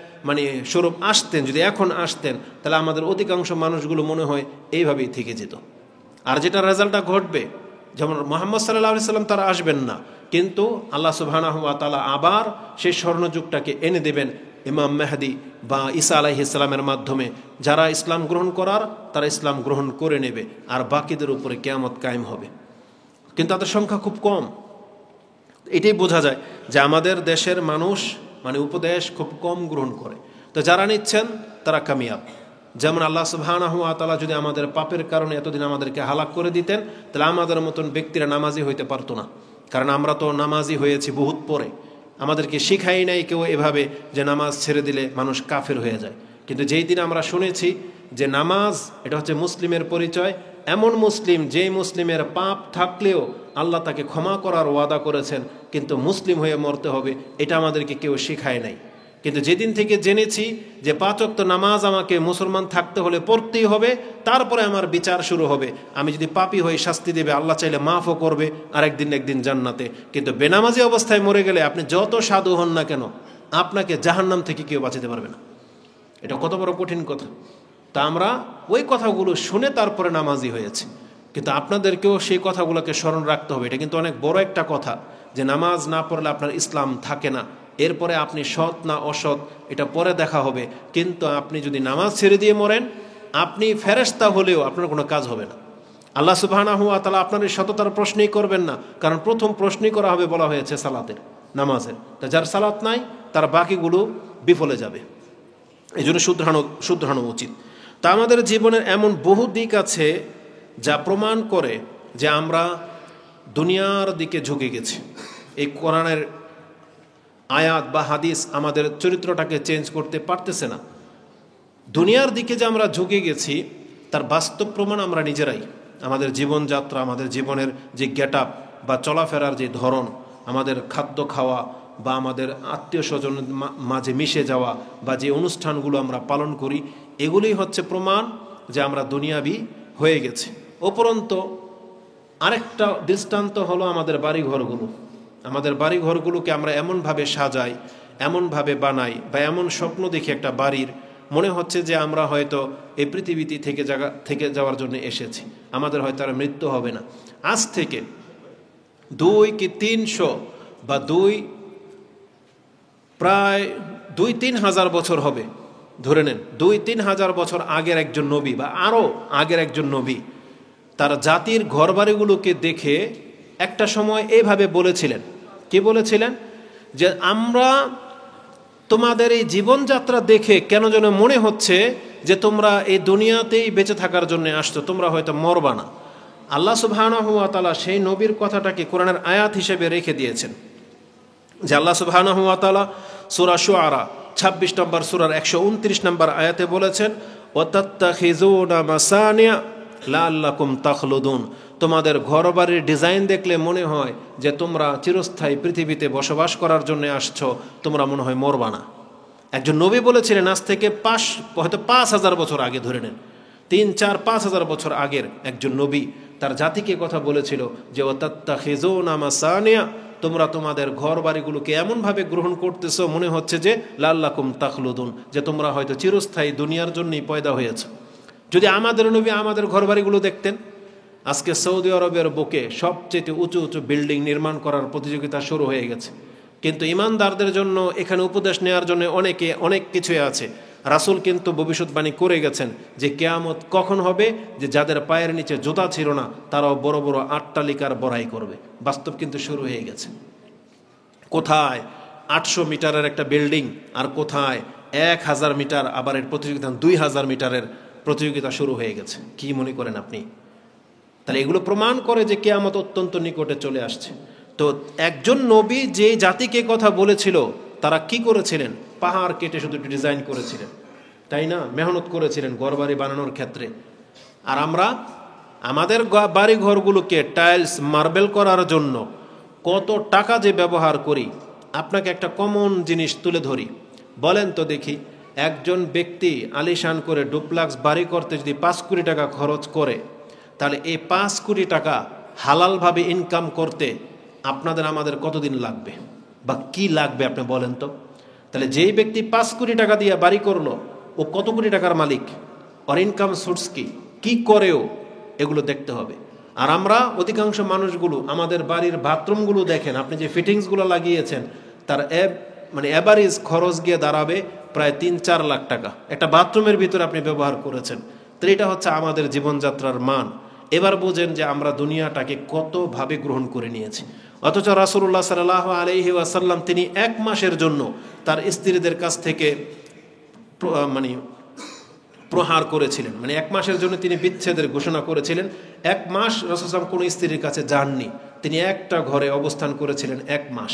স্বরূপ আসতেন, যদি এখন আসতেন, তাহলে আমাদের অধিকাংশ মানুষগুলো মনে হয় এইভাবেই থেকে যেত। আর যেটা রেজাল্টটা ঘটবে, যেমন মুহাম্মদ সাল্লাল্লাহু আলাইহি সাল্লাম তারা আসবেন না, কিন্তু আল্লাহ সুবহানাহু ওয়া তাআলা আবার সেই স্বর্ণযুগটাকে এনে দেবেন ইমাম মেহদি বা ঈসা আলাইহিস সালামের মাধ্যমে। যারা ইসলাম গ্রহণ করার তারা ইসলাম গ্রহণ করে নেবে, আর বাকিদের উপরে কিয়ামত কায়েম হবে। কিন্তু তাদের সংখ্যা খুব কম। এটাই বোঝা যায় যে আমাদের দেশের মানুষ উপদেশ খুব কম গ্রহণ করে। তো যারা নিচ্ছেন তারা কামিয়াব। যেমন আল্লাহ সুবহানাহু ওয়া তাআলা যদি আমাদের পাপের কারণে এতদিন আমাদেরকে হালাক করে দিতেন, তাহলে আমাদের মতন ব্যক্তিরা নামাজি হইতে পারতো না, কারণ আমরা তো নামাজি হয়েছি বহুত পরে। আমাদেরকে শিখাই নাই কেউ এভাবে যে নামাজ ছেড়ে দিলে মানুষ কাফের হয়ে যায়। কিন্তু যেই দিন আমরা শুনেছি যে নামাজ এটা হচ্ছে মুসলিমের পরিচয়, এমন মুসলিম যেই মুসলিমের পাপ থাকলেও আল্লাহ তাকে ক্ষমা করার ওয়াদা করেছেন, কিন্তু মুসলিম হয়ে মরতে হবে, এটা আমাদেরকে কেউ শিখায় নাই। কিন্তু যেদিন থেকে জেনেছি যে 5 ওয়াক্ত নামাজ আমাকে মুসলমান থাকতে হলে পড়তেই হবে, তারপরে আমার বিচার শুরু হবে। আমি যদি পাপী হই শাস্তি দেবে, আল্লাহ চাইলে মাফও করবে, আর একদিন জান্নাতে। কিন্তু বেনামাজি অবস্থায় মরে গেলে আপনি যত সাধু হন না কেন, আপনাকে জাহান্নাম থেকে কেউ বাঁচাতে পারবে না। এটা কত বড় কঠিন কথা। তা আমরা ওই কথাগুলো শুনে তারপরে নামাজি হয়েছে, কিন্তু আপনাদেরকেও সেই কথাগুলোকে স্মরণ রাখতে হবে। এটা কিন্তু অনেক বড় একটা কথা, যে নামাজ না পড়লে আপনার ইসলাম থাকে না। এরপরে আপনি সৎ না অসৎ এটা পরে দেখা হবে, কিন্তু আপনি যদি নামাজ ছেড়ে দিয়ে মরেন, আপনি ফেরেশতা হলেও আপনার কোনো কাজ হবে না। আল্লাহ সুবহানাহু ওয়া তাআলা আপনার এই সততার প্রশ্নই করবেন না, কারণ প্রথম প্রশ্নই করা হবে, বলা হয়েছে সালাতের, নামাজের। তা যার সালাত নাই তার বাকিগুলো বিফলে যাবে। এই জন্য শুধরানো উচিত। তা আমাদের জীবনের এমন বহু দিক আছে যা প্রমাণ করে যে আমরা দুনিয়ার দিকে ঝুঁকে গেছি। এই কোরআনের আয়াত বা হাদিস আমাদের চরিত্রটাকে চেঞ্জ করতে পারতেছে না। দুনিয়ার দিকে যে আমরা ঝুঁকে গেছি তার বাস্তব প্রমাণ আমরা নিজেরাই। আমাদের জীবনযাত্রা, আমাদের জীবনের যে গেট আপ বা চলাফেরার যে ধরন, আমাদের খাদ্য খাওয়া বা আমাদের আত্মীয় স্বজন মাঝে মিশে যাওয়া বা যে অনুষ্ঠানগুলো আমরা পালন করি, এগুলোই হচ্ছে প্রমাণ যে আমরা দুনিয়াবি হয়ে গেছি। উপরন্তু আরেকটা দৃষ্টান্ত হলো আমাদের বাড়িঘরগুলো। আমাদের বাড়িঘরগুলোকে আমরা এমনভাবে সাজাই, এমনভাবে বানাই, বা এমন স্বপ্ন দেখি একটা বাড়ির, মনে হচ্ছে যে আমরা হয়তো এই পৃথিবীতে থেকে যাওয়ার জন্য এসেছি, আমাদের হয়তো আর মৃত্যু হবে না। আজ থেকে 2 কি 300 বা প্রায় 2-3 হাজার বছর হবে, ধরে নেন 2-3 হাজার বছর আগের একজন নবী বা আরও আগের একজন নবী তার জাতির ঘরবাড়িগুলোকে দেখে একটা সময় এইভাবে বলেছিলেন। কি বলেছিলেন? যে আমরা তোমাদের এই জীবনযাত্রা দেখে কেন যেন মনে হচ্ছে যে তোমরা এই দুনিয়াতেই বেঁচে থাকার জন্য আসছো, তোমরা হয়তো মরবা না। আল্লাহ সুবহানাহু ওয়া তাআলা সেই নবীর কথাটাকে কোরআনের আয়াত হিসেবে রেখে দিয়েছেন। যে আল্লাহ সুবহানাহু ওয়া তাআলা সূরা শুআরা 26 নম্বর সূরার 129 নম্বর আয়াতে বলেছেন, ওয়াতাত্তাখিজুনা মাসানিয়া লাআল্লাকুম তাখলুদুন। তোমাদের ঘরবাড়ির ডিজাইন দেখলে মনে হয় যে তোমরা চিরস্থায়ী পৃথিবীতে বসবাস করার জন্য আসছো, তোমরা মনে হয় মরবা না। একজন নবী বলেছিলেন, আজ থেকে হয়তো 5,000 বছর আগে, ধরে নেন 3-4-5,000 বছর আগের একজন নবী তার জাতিকে কথা বলেছিল যে ওয়াতাত্তাখিজুনা মাসানিয়া, তোমরা তোমাদের ঘর বাড়িগুলোকে এমনভাবে গ্রহণ করতেছো মনে হচ্ছে যে লাআল্লাকুম তাখলুদুন, যে তোমরা হয়তো চিরস্থায়ী দুনিয়ার জন্যই পয়দা হয়েছে। যদি আমাদের নবী আমাদের ঘর বাড়িগুলো দেখতেন, আজকে সৌদি আরবের বুকে সবচেয়ে উঁচু উঁচু বিল্ডিং নির্মাণ করার প্রতিযোগিতা শুরু হয়ে গেছে। কিন্তু ইমানদারদের জন্য এখানে উপদেশ নেওয়ার জন্য অনেক কিছুই আছে। রাসূল কিন্তু ভবিষ্যৎবাণী করে গেছেন যে কিয়ামত কখন হবে, যে যাদের পায়ের নিচে জুতা ছিল না তারাও বড় বড় অট্টালিকার বড়াই করবে। বাস্তব কিন্তু শুরু হয়ে গেছে। কোথায় 800 মিটারের একটা বিল্ডিং, আর কোথায় 1000 মিটার, আবার এর প্রতিযোগিতা 2000 মিটারের প্রতিযোগিতা শুরু হয়ে গেছে। কি মনে করেন আপনি? তাহলে এগুলো প্রমাণ করে যে কিয়ামত অত্যন্ত নিকটে চলে আসছে। তো একজন নবী যে জাতিকে কথা বলেছিল তারা কি করেছিলেন? পাহাড় কেটে শুধু ডিজাইন করেছিলেন, তাই না? মেহনত করেছিলেন ঘরবাড়ি বানানোর ক্ষেত্রে। আর আমরা আমাদের বাড়ি ঘরগুলোকে টাইলস মার্বেল করার জন্য কত টাকা যে ব্যবহার করি। আপনাকে একটা কমন জিনিস তুলে ধরি, বলেন তো দেখি, একজন ব্যক্তি আলিশান করে ডুপ্লাক্স বাড়ি করতে যদি 5 কোটি টাকা খরচ করে, তাহলে এই 5 কোটি টাকা হালালভাবে ইনকাম করতে আপনাদের আমাদের কতদিন লাগবে বা কি লাগবে আপনি বলেন তো? তাহলে যেই ব্যক্তি 5 কোটি টাকা দিয়ে বাড়ি করলো, ও কত কোটি টাকার মালিক, ওর ইনকাম সোর্স কি করেও, এগুলো দেখতে হবে। আর আমরা অধিকাংশ মানুষগুলো আমাদের বাড়ির বাথরুমগুলো দেখেন, আপনি যে ফিটিংসগুলো লাগিয়েছেন তার অ্যাভারেজ খরচ গিয়ে দাঁড়াবে প্রায় 3-4 লাখ টাকা একটা বাথরুমের ভিতরে আপনি ব্যবহার করেছেন। তো এটা হচ্ছে আমাদের জীবনযাত্রার মান। এবার বোঝেন যে আমরা দুনিয়াটাকে কতভাবে গ্রহণ করে নিয়েছি। অথচ রাসূলুল্লাহ সাল্লাল্লাহু আলাইহি ওয়াসাল্লাম তিনি 1 মাসের জন্য তার স্ত্রীদের কাছ থেকে প্রহার করেছিলেন, 1 মাসের জন্য তিনি বিচ্ছেদের ঘোষণা করেছিলেন। 1 মাস রাসূল সাল্লাল্লাহু কোনো স্ত্রীর কাছে যাননি, তিনি একটা ঘরে অবস্থান করেছিলেন 1 মাস।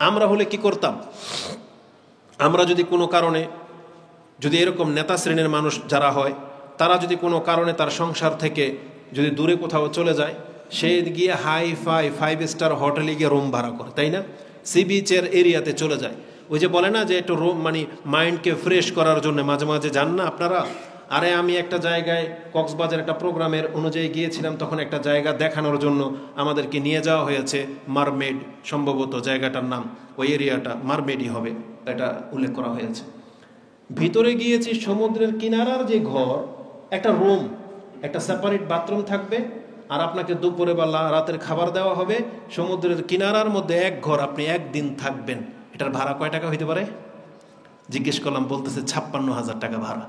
আমরা হলে কি করতাম? আমরা যদি কোনো কারণে, যদি এরকম নেতা শ্রেণীর মানুষ যারা হয়, তারা যদি কোনো কারণে তার সংসার থেকে যদি দূরে কোথাও চলে যায়, সে গিয়ে হাই-ফাই 5 স্টার হোটেলে গিয়ে রুম ভাড়া করে, তাই না? সি বিচের এরিয়াতে চলে যায়। ওই যে বলে না যে একটু রুম মাইন্ডকে ফ্রেশ করার জন্য মাঝে মাঝে যান না আপনারা? আরে আমি একটা জায়গায় কক্সবাজার একটা প্রোগ্রামের অনুযায়ী গিয়েছিলাম, তখন একটা জায়গা দেখানোর জন্য আমাদেরকে নিয়ে যাওয়া হয়েছে, মারমেড সম্ভবত জায়গাটার নাম, ওই এরিয়াটা মারমেডই হবে, এটা উল্লেখ করা হয়েছে। ভিতরে গিয়েছি, সমুদ্রের কিনারার যে ঘর, একটা রুম, একটা সেপারেট বাথরুম থাকবে, আর আপনাকে দুপুরে বা রাতের খাবার দেওয়া হবে। সমুদ্রের কিনারার মধ্যে এক ঘর, আপনি 1 দিন থাকবেন। এটার ভাড়া কয় টাকা হইতে পারে জিজ্ঞেস করলাম, বলতেছে 56,000 টাকা ভাড়া।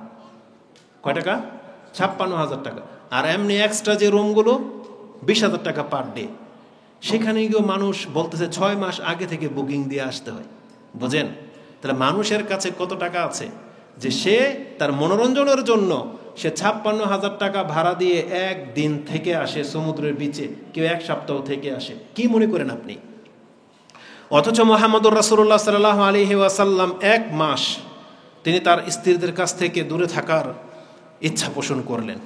কয় টাকা? 56,000 টাকা। আর এমনি এক্সট্রা যে রুমগুলো 20,000 টাকা পার ডে। সেখানে গিয়েও মানুষ বলতেছে 6 মাস আগে থেকে বুকিং দিয়ে আসতে হয়। বুঝেন? তাহলে মানুষের কাছে কত টাকা আছে যে সে তার মনোরঞ্জনের জন্য সে 56,000 টাকা ভাড়া দিয়ে 1 দিন থেকে আসে সমুদ্রের বিচে, কেউ 1 সপ্তাহ থেকে আসে। কি মনে করেন আপনি? অথচ মুহাম্মদুর রাসূলুল্লাহ সাল্লাল্লাহু আলাইহি ওয়াসাল্লাম 1 মাস তিনি তার স্ত্রীদের কাছ থেকে দূরে থাকার ইচ্ছা পোষণ করলেন।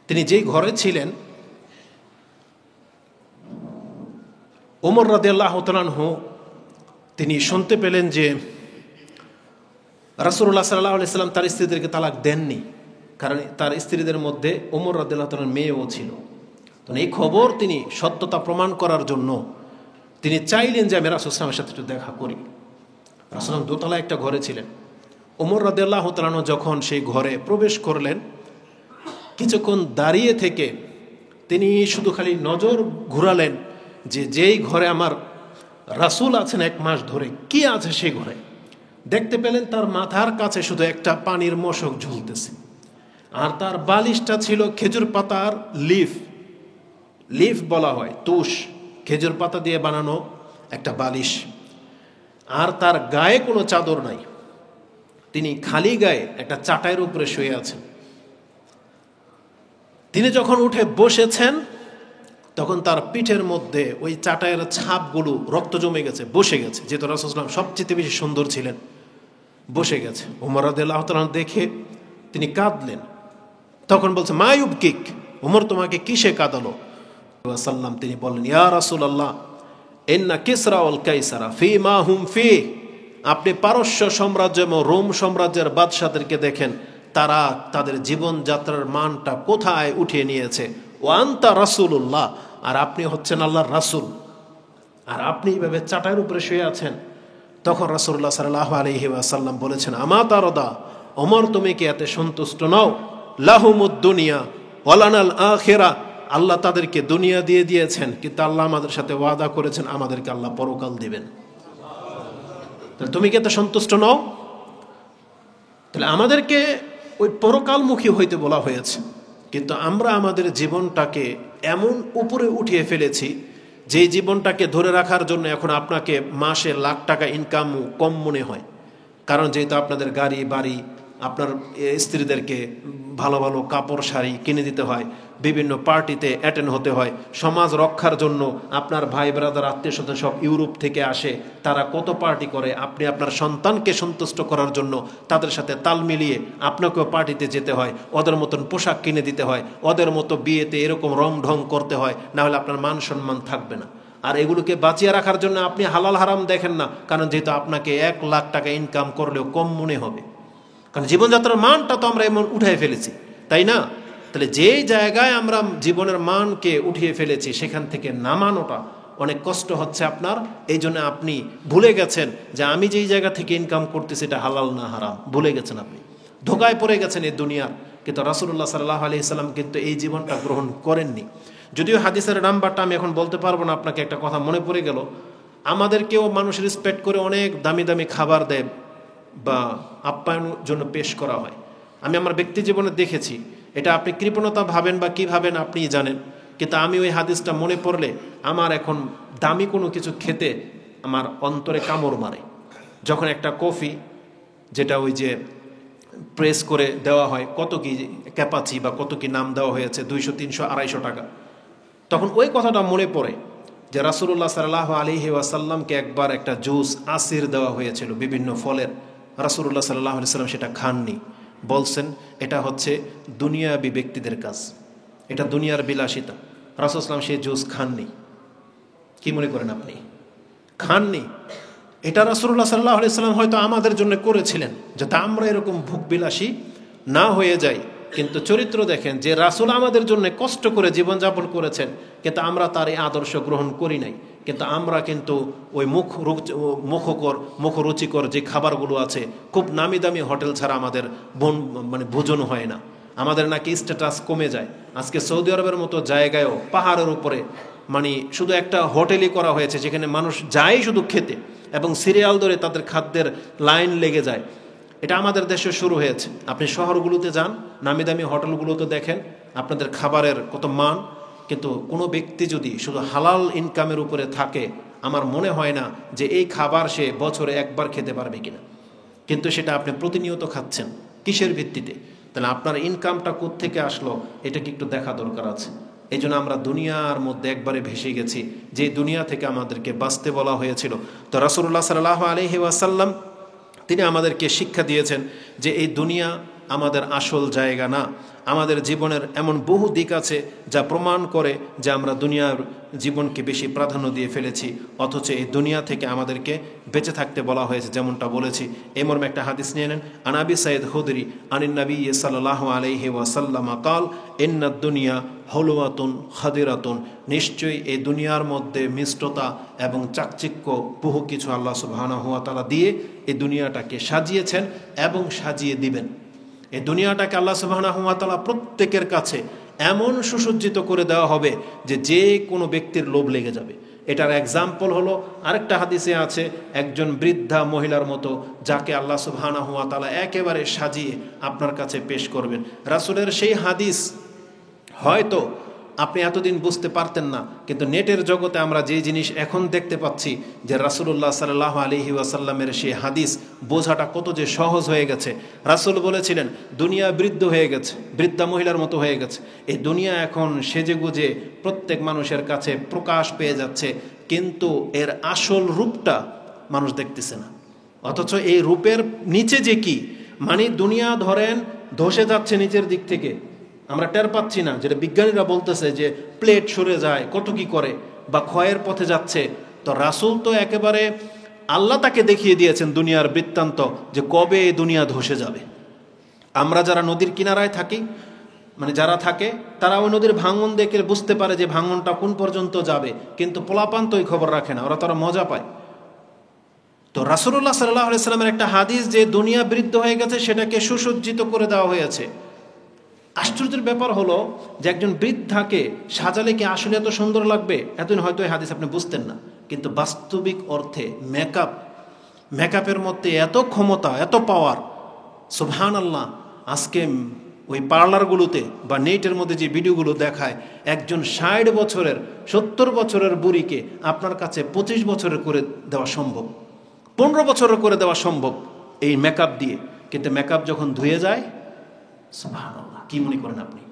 তিনি যেই ঘরে ছিলেন, ওমর রাদিয়াল্লাহু তাআলা আনহু তিনি শুনতে পেলেন যে রাসূলুল্লাহ সাল্লাল্লাহু আলাইহি ওয়াসাল্লাম তার স্ত্রীদেরকে তালাক দেননি, কারণ তার স্ত্রীদের মধ্যে ওমর রাদিয়াল্লাহু তাআলার মেয়েও ছিল। তো এই খবর তিনি সত্যতা প্রমাণ করার জন্য তিনি চাইলেন যে আমি রাসূল সাল্লাল্লাহু আলাইহি ওয়াসাল্লামের সাথে একটু দেখা করি। রাসূল সাল্লাল্লাহু দোতলায় একটা ঘরে ছিলেন। ওমর রাদিয়াল্লাহু তাআলা আনহু যখন সেই ঘরে প্রবেশ করলেন, কিছুক্ষণ দাঁড়িয়ে থেকে তিনি শুধু খালি নজর ঘুরালেন যে যেই ঘরে আমার রাসূল আছেন 1 মাস ধরে, কি আছে সেই ঘরে। দেখতে পেলেন তার মাথার কাছে শুধু একটা পানির মশক ঝুলতেছে, আর তার বালিশটা ছিল খেজুর পাতার লিফ বলা হয়, তুষ, খেজুর পাতা দিয়ে বানানো একটা বালিশ। আর তার গায়ে কোনো চাদর নাই, তিনি খালি গায়ে একটা চাটাইয়ের উপরে শুয়ে আছেন। তিনি যখন উঠে বসেছেন, তখন তার পিঠের মধ্যে ওই চাটাইয়ের ছাপগুলো রক্ত জমে গেছে, বসে গেছে। যেহেতু রাসূল সাল্লাল্লাহু আলাইহি ওয়াসাল্লাম সবচেয়ে বেশি সুন্দর ছিলেন, বসে গেছে। ওমর রাদিয়াল্লাহু তাআলা দেখে তিনি কাঁদলেন। তখন বলছে, মা ইউবকিক, ওমর তোমাকে কিসে কাঁদালো? সাল্লাম তিনি বললেন, ইয়া রাসূলুল্লাহ, ইন্না কিসরা ওয়াল কাইসারা ফীমা হুম ফী। আপনি পারস্য সাম্রাজ্য এবং রোম সাম্রাজ্যের বাদশাদেরকে দেখেন, তারা তাদের জীবনযাত্রার মানটা কোথায় উঠিয়ে নিয়েছে। ওয়া আনতা রাসূলুল্লাহ, আর আপনি হচ্ছেন আল্লাহর রাসূল, আর আপনি এইভাবে চাটাইয়ের উপরে শুয়ে আছেন। তখন রাসূলুল্লাহ সাল্লাল্লাহু আলাইহি ওয়াসাল্লাম বলেছেন, আমা তারদা, ওমর তুমি কি এতে সন্তুষ্ট নও? লাহুমুদ দুনিয়া ওয়ালানাল আখিরা, আল্লাহ তাদেরকে দুনিয়া দিয়ে দিয়েছেন, কিন্তু আল্লাহ আমাদের সাথে ওয়াদা করেছেন আমাদেরকে আল্লাহ পরকাল দিবেন। তুমি কি এতে সন্তুষ্ট নও? তাহলে আমাদেরকে ওই পরকালমুখী হইতে বলা হয়েছে, কিন্তু আমরা আমাদের জীবনটাকে এমন উপরে উঠিয়ে ফেলেছি যে জীবনটাকে ধরে রাখার জন্য এখন আপনাকে মাসে লাখ টাকা ইনকাম কম মনে হয়। কারণ যেহেতু আপনাদের গাড়ি বাড়ি, আপনার স্ত্রীদেরকে ভালো ভালো কাপড় শাড়ি কিনে দিতে হয়, বিভিন্ন পার্টিতে অ্যাটেন্ড হতে হয়, সমাজ রক্ষার জন্য আপনার ভাই ব্রাদার আত্মীয় স্বজন সব ইউরোপ থেকে আসে, তারা কত পার্টি করে, আপনি আপনার সন্তানকে সন্তুষ্ট করার জন্য তাদের সাথে তাল মিলিয়ে আপনাকেও পার্টিতে যেতে হয়, ওদের মতন পোশাক কিনে দিতে হয়, ওদের মতো বিয়েতে এরকম রং ঢং করতে হয়, না হলে আপনার মান সম্মান থাকবে না। আর এগুলোকে বাঁচিয়ে রাখার জন্য আপনি হালাল হারাম দেখেন না, কারণ যেহেতু আপনাকে 1 লাখ টাকা ইনকাম করলেও কম মনে হবে, কারণ জীবনযাত্রার মানটা তো আমরা এমন উঠাই ফেলেছি, তাই না? তাহলে যেই জায়গায় আমরা জীবনের মানকে উঠিয়ে ফেলেছি সেখান থেকে নামানোটা অনেক কষ্ট হচ্ছে আপনার। এই জন্য আপনি ভুলে গেছেন যে আমি যেই জায়গা থেকে ইনকাম করতেছি এটা হালাল না হারাম, ভুলে গেছেন, আপনি ধোকায় পড়ে গেছেন এই দুনিয়ার। কিন্তু রাসূলুল্লাহ সাল্লাল্লাহু আলাইহি সাল্লাম কিন্তু এই জীবনটা গ্রহণ করেননি। যদিও হাদিসের নাম্বারটা আমি এখন বলতে পারবো না, আপনাকে একটা কথা মনে পড়ে গেল, আমাদেরকেও মানুষ রেসপেক্ট করে অনেক দামি দামি খাবার দেয় বা আপ্যায়নের জন্য পেশ করা হয়। আমি আমার ব্যক্তি জীবনে দেখেছি, এটা আপনি কৃপণতা ভাবেন বা কী ভাবেন আপনিই জানেন, কিন্তু আমি ওই হাদিসটা মনে পড়লে আমার এখন দামি কোনো কিছু খেতে আমার অন্তরে কামড় মারে। যখন একটা কফি, যেটা ওই যে প্রেস করে দেওয়া হয়, কত কি ক্যাপাচি বা কত কি নাম দেওয়া হয়েছে, 200 300 250 টাকা, তখন ওই কথাটা মনে পড়ে যে রাসূলুল্লাহ সাল্লাল্লাহু আলাইহি ওয়াসাল্লামকে একবার একটা জুস আসির দেওয়া হয়েছিল বিভিন্ন ফলের, রাসূলুল্লাহ সাল্লাল্লাহু আলাইহি ওয়াসাল্লাম সেটা খাননি, বলছেন এটা হচ্ছে দুনিয়াবী ব্যক্তিদের কাজ, এটা দুনিয়ার বিলাসিতা। রাসূল সাল্লাল্লাহু সেই জুস খাননি। কি মনে করেন আপনি? খাননি। এটা রাসূলুল্লাহ সাল্লাল্লাহু আলাইহি ওয়াসাল্লাম হয়তো আমাদের জন্য করেছিলেন যাতে আমরা এরকম ভোগবিলাসী না হয়ে যাই। কিন্তু চরিত্র দেখেন যে রাসূল আমাদের জন্য কষ্ট করে জীবনযাপন করেছেন, কিন্তু আমরা তার এই আদর্শ গ্রহণ করি নাই। কিন্তু আমরা কিন্তু ওই মুখরুচিকর যে খাবারগুলো আছে, খুব নামি দামি হোটেল ছাড়া আমাদের ভোজন হয় না, আমাদের নাকি স্ট্যাটাস কমে যায়। আজকে সৌদি আরবের মতো জায়গায়ও পাহাড়ের উপরে শুধু একটা হোটেলই করা হয়েছে যেখানে মানুষ যায় শুধু খেতে, এবং সিরিয়াল ধরে তাদের খাদ্যের লাইন লেগে যায়। এটা আমাদের দেশে শুরু হয়েছে। আপনি শহরগুলোতে যান, নামি দামি হোটেলগুলোতে দেখেন আপনাদের খাবারের কত মান, কিন্তু কোনো ব্যক্তি যদি শুধু হালাল ইনকামের উপরে থাকে, আমার মনে হয় না যে এই খাবার সে বছরে একবার খেতে পারবে কিনা। কিন্তু সেটা আপনি প্রতিনিয়ত খাচ্ছেন, কিসের ভিত্তিতে? তাহলে আপনার ইনকামটা কোত্থেকে আসলো, এটা কি একটু দেখা দরকার আছে। এই জন্য আমরা দুনিয়ার মধ্যে একবারে ভেসে গেছি, যে দুনিয়া থেকে আমাদেরকে বাঁচতে বলা হয়েছিল। তো রাসূলুল্লাহ সাল্লাল্লাহু আলাইহি ওয়াসাল্লাম তিনি আমাদেরকে শিক্ষা দিয়েছেন যে এই দুনিয়া আমাদের আসল জায়গা না। আমাদের জীবনের এমন বহু দিক আছে যা প্রমাণ করে যে আমরা দুনিয়ার জীবনকে বেশি প্রাধান্য দিয়ে ফেলেছি, অথচ এই দুনিয়া থেকে আমাদেরকে বেঁচে থাকতে বলা হয়েছে। যেমনটা বলেছি, এই মর্মে একটা হাদিস নিয়ে নেন। আনাবি সাইদ হুদরি আনিন নবী সাল্লাল্লাহু আলাইহি ওয়াসাল্লাম কাল ইন্নাদ দুনিয়া হলুয়াতুন খাদিরাতুন, নিশ্চয়ই এই দুনিয়ার মধ্যে মিষ্টতা এবং চাকচিক্য বহু কিছু আল্লাহ সুবহানাহু ওয়া তাআলা দিয়ে এই দুনিয়াটাকে সাজিয়েছেন এবং সাজিয়ে দিবেন। এই দুনিয়াটাকে আল্লাহ সুবহানাহু ওয়া তাআলা প্রত্যেকের কাছে এমন সুসজ্জিত করে দেওয়া হবে যে কোনো ব্যক্তির লোভ লেগে যাবে। এটার এক্সাম্পল হলো, আরেকটা হাদিসে আছে, একজন বৃদ্ধা মহিলার মতো যাকে আল্লাহ সুবহানাহু ওয়া তাআলা একেবারে সাজিয়ে আপনার কাছে পেশ করবেন। রাসূলের সেই হাদিস হয়তো আপনি এতদিন বুঝতে পারতেন না, কিন্তু নেটের জগতে আমরা যে জিনিস এখন দেখতে পাচ্ছি যে রাসূলুল্লাহ সাল্লাল্লাহু আলাইহি ওয়াসাল্লামের সেই হাদিস বোঝাটা কত যে সহজ হয়ে গেছে। রাসূল বলেছিলেন দুনিয়া বৃদ্ধ হয়ে গেছে, বৃদ্ধা মহিলার মতো হয়ে গেছে। এই দুনিয়া এখন সেজেগুজে প্রত্যেক মানুষের কাছে প্রকাশ পেয়ে যাচ্ছে, কিন্তু এর আসল রূপটা মানুষ দেখতেছে না। অথচ এই রূপের নিচে যে কি, দুনিয়া ধরেন ধসে যাচ্ছে নিচের দিক থেকে, আমরা টের পাচ্ছি না। যেটা বিজ্ঞানীরা বলতেছে যে প্লেট সরে যায়, কত কি করে, বা ক্ষয়ের পথে যাচ্ছে। তো রাসূল তো একেবারে আল্লাহ তাকে দেখিয়ে দিয়েছেন দুনিয়ার বৃত্তান্ত যে কবে এই দুনিয়া ধসে যাবে। আমরা যারা নদীর কিনারায় থাকি, যারা থাকে তারা ওই নদীর ভাঙন দেখে বুঝতে পারে যে ভাঙনটা কোন পর্যন্ত যাবে, কিন্তু পোলাপান তো ওই খবর রাখে না, ওরা তারা মজা পায়। তো রাসূলুল্লাহ সাল্লাল্লাহু আলাইহি ওয়াসাল্লামের একটা হাদিস যে দুনিয়া বৃদ্ধ হয়ে গেছে সেটাকে সুসজ্জিত করে দেওয়া হয়েছে। আশ্চর্যের ব্যাপার হলো যে একজন বৃদ্ধাকে সাজালে কি আসলে এত সুন্দর লাগবে? এতদিন হয়তো এই হাদিস আপনি বুঝতেন না, কিন্তু বাস্তবিক অর্থে মেকআপের মধ্যে এত ক্ষমতা, এত পাওয়ার, সুবহানাল্লাহ, আজকে ওই পার্লারগুলোতে বা নেটের মধ্যে যে ভিডিওগুলো দেখায়, একজন 60 বছরের 70 বছরের বুড়িকে আপনার কাছে 25 বছরের করে দেওয়া সম্ভব, 15 বছরের করে দেওয়া সম্ভব এই মেকআপ দিয়ে। কিন্তু মেকআপ যখন ধুয়ে যায়, সুবহানাল্লাহ, কি মনে করেন আপনি?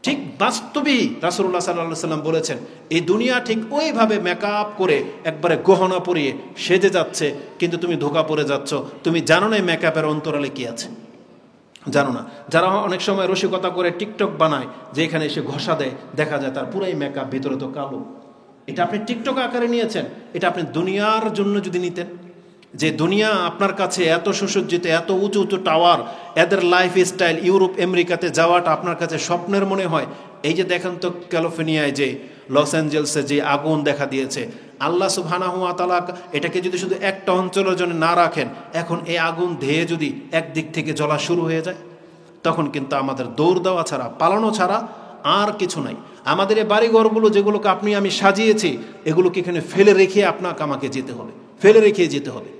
ঠিক বাস্তবেই রাসূলুল্লাহ সাল্লাল্লাহু আলাইহি ওয়াসাল্লাম বলেছেন, এই দুনিয়া ঠিক ওইভাবে মেকআপ করে একবারে গহনা পরিয়ে সেজে যাচ্ছে, কিন্তু তুমি ধোঁকা পড়ে যাচ্ছ। তুমি জানো না এই মেকআপের অন্তরালে কি আছে, জানো না। যারা অনেক সময় রসিকতা করে টিকটক বানায়, যে এখানে এসে ঘষা দেয়, দেখা যায় তার পুরাই মেকআপ, ভিতরে তো কালো। এটা আপনি টিকটক আকারে নিয়েছেন। এটা আপনি দুনিয়ার জন্য যদি নিতেন, যে দুনিয়া আপনার কাছে এত সুসজ্জিত, এত উঁচু উঁচু টাওয়ার, এদের লাইফ স্টাইল, ইউরোপ আমেরিকাতে যাওয়াটা আপনার কাছে স্বপ্নের মনে হয়। এই যে দেখেন তো ক্যালিফোর্নিয়ায়, যে লস অ্যাঞ্জেলসে যে আগুন দেখা দিয়েছে, আল্লাহ সুবহানাহু ওয়া তাআলা এটাকে যদি শুধু একটা অঞ্চলের জন্য না রাখেন, এখন এই আগুন ধেয়ে যদি একদিক থেকে জ্বলা শুরু হয়ে যায়, তখন কিন্তু আমাদের দৌড় দেওয়া ছাড়া, পালানো ছাড়া আর কিছু নাই। আমাদের এই বাড়িঘরগুলো যেগুলোকে আপনি আমি সাজিয়েছি, এগুলোকে এখানে ফেলে রেখে আপনাকে আমাকে যেতে হবে, ফেলে রেখে যেতে হবে।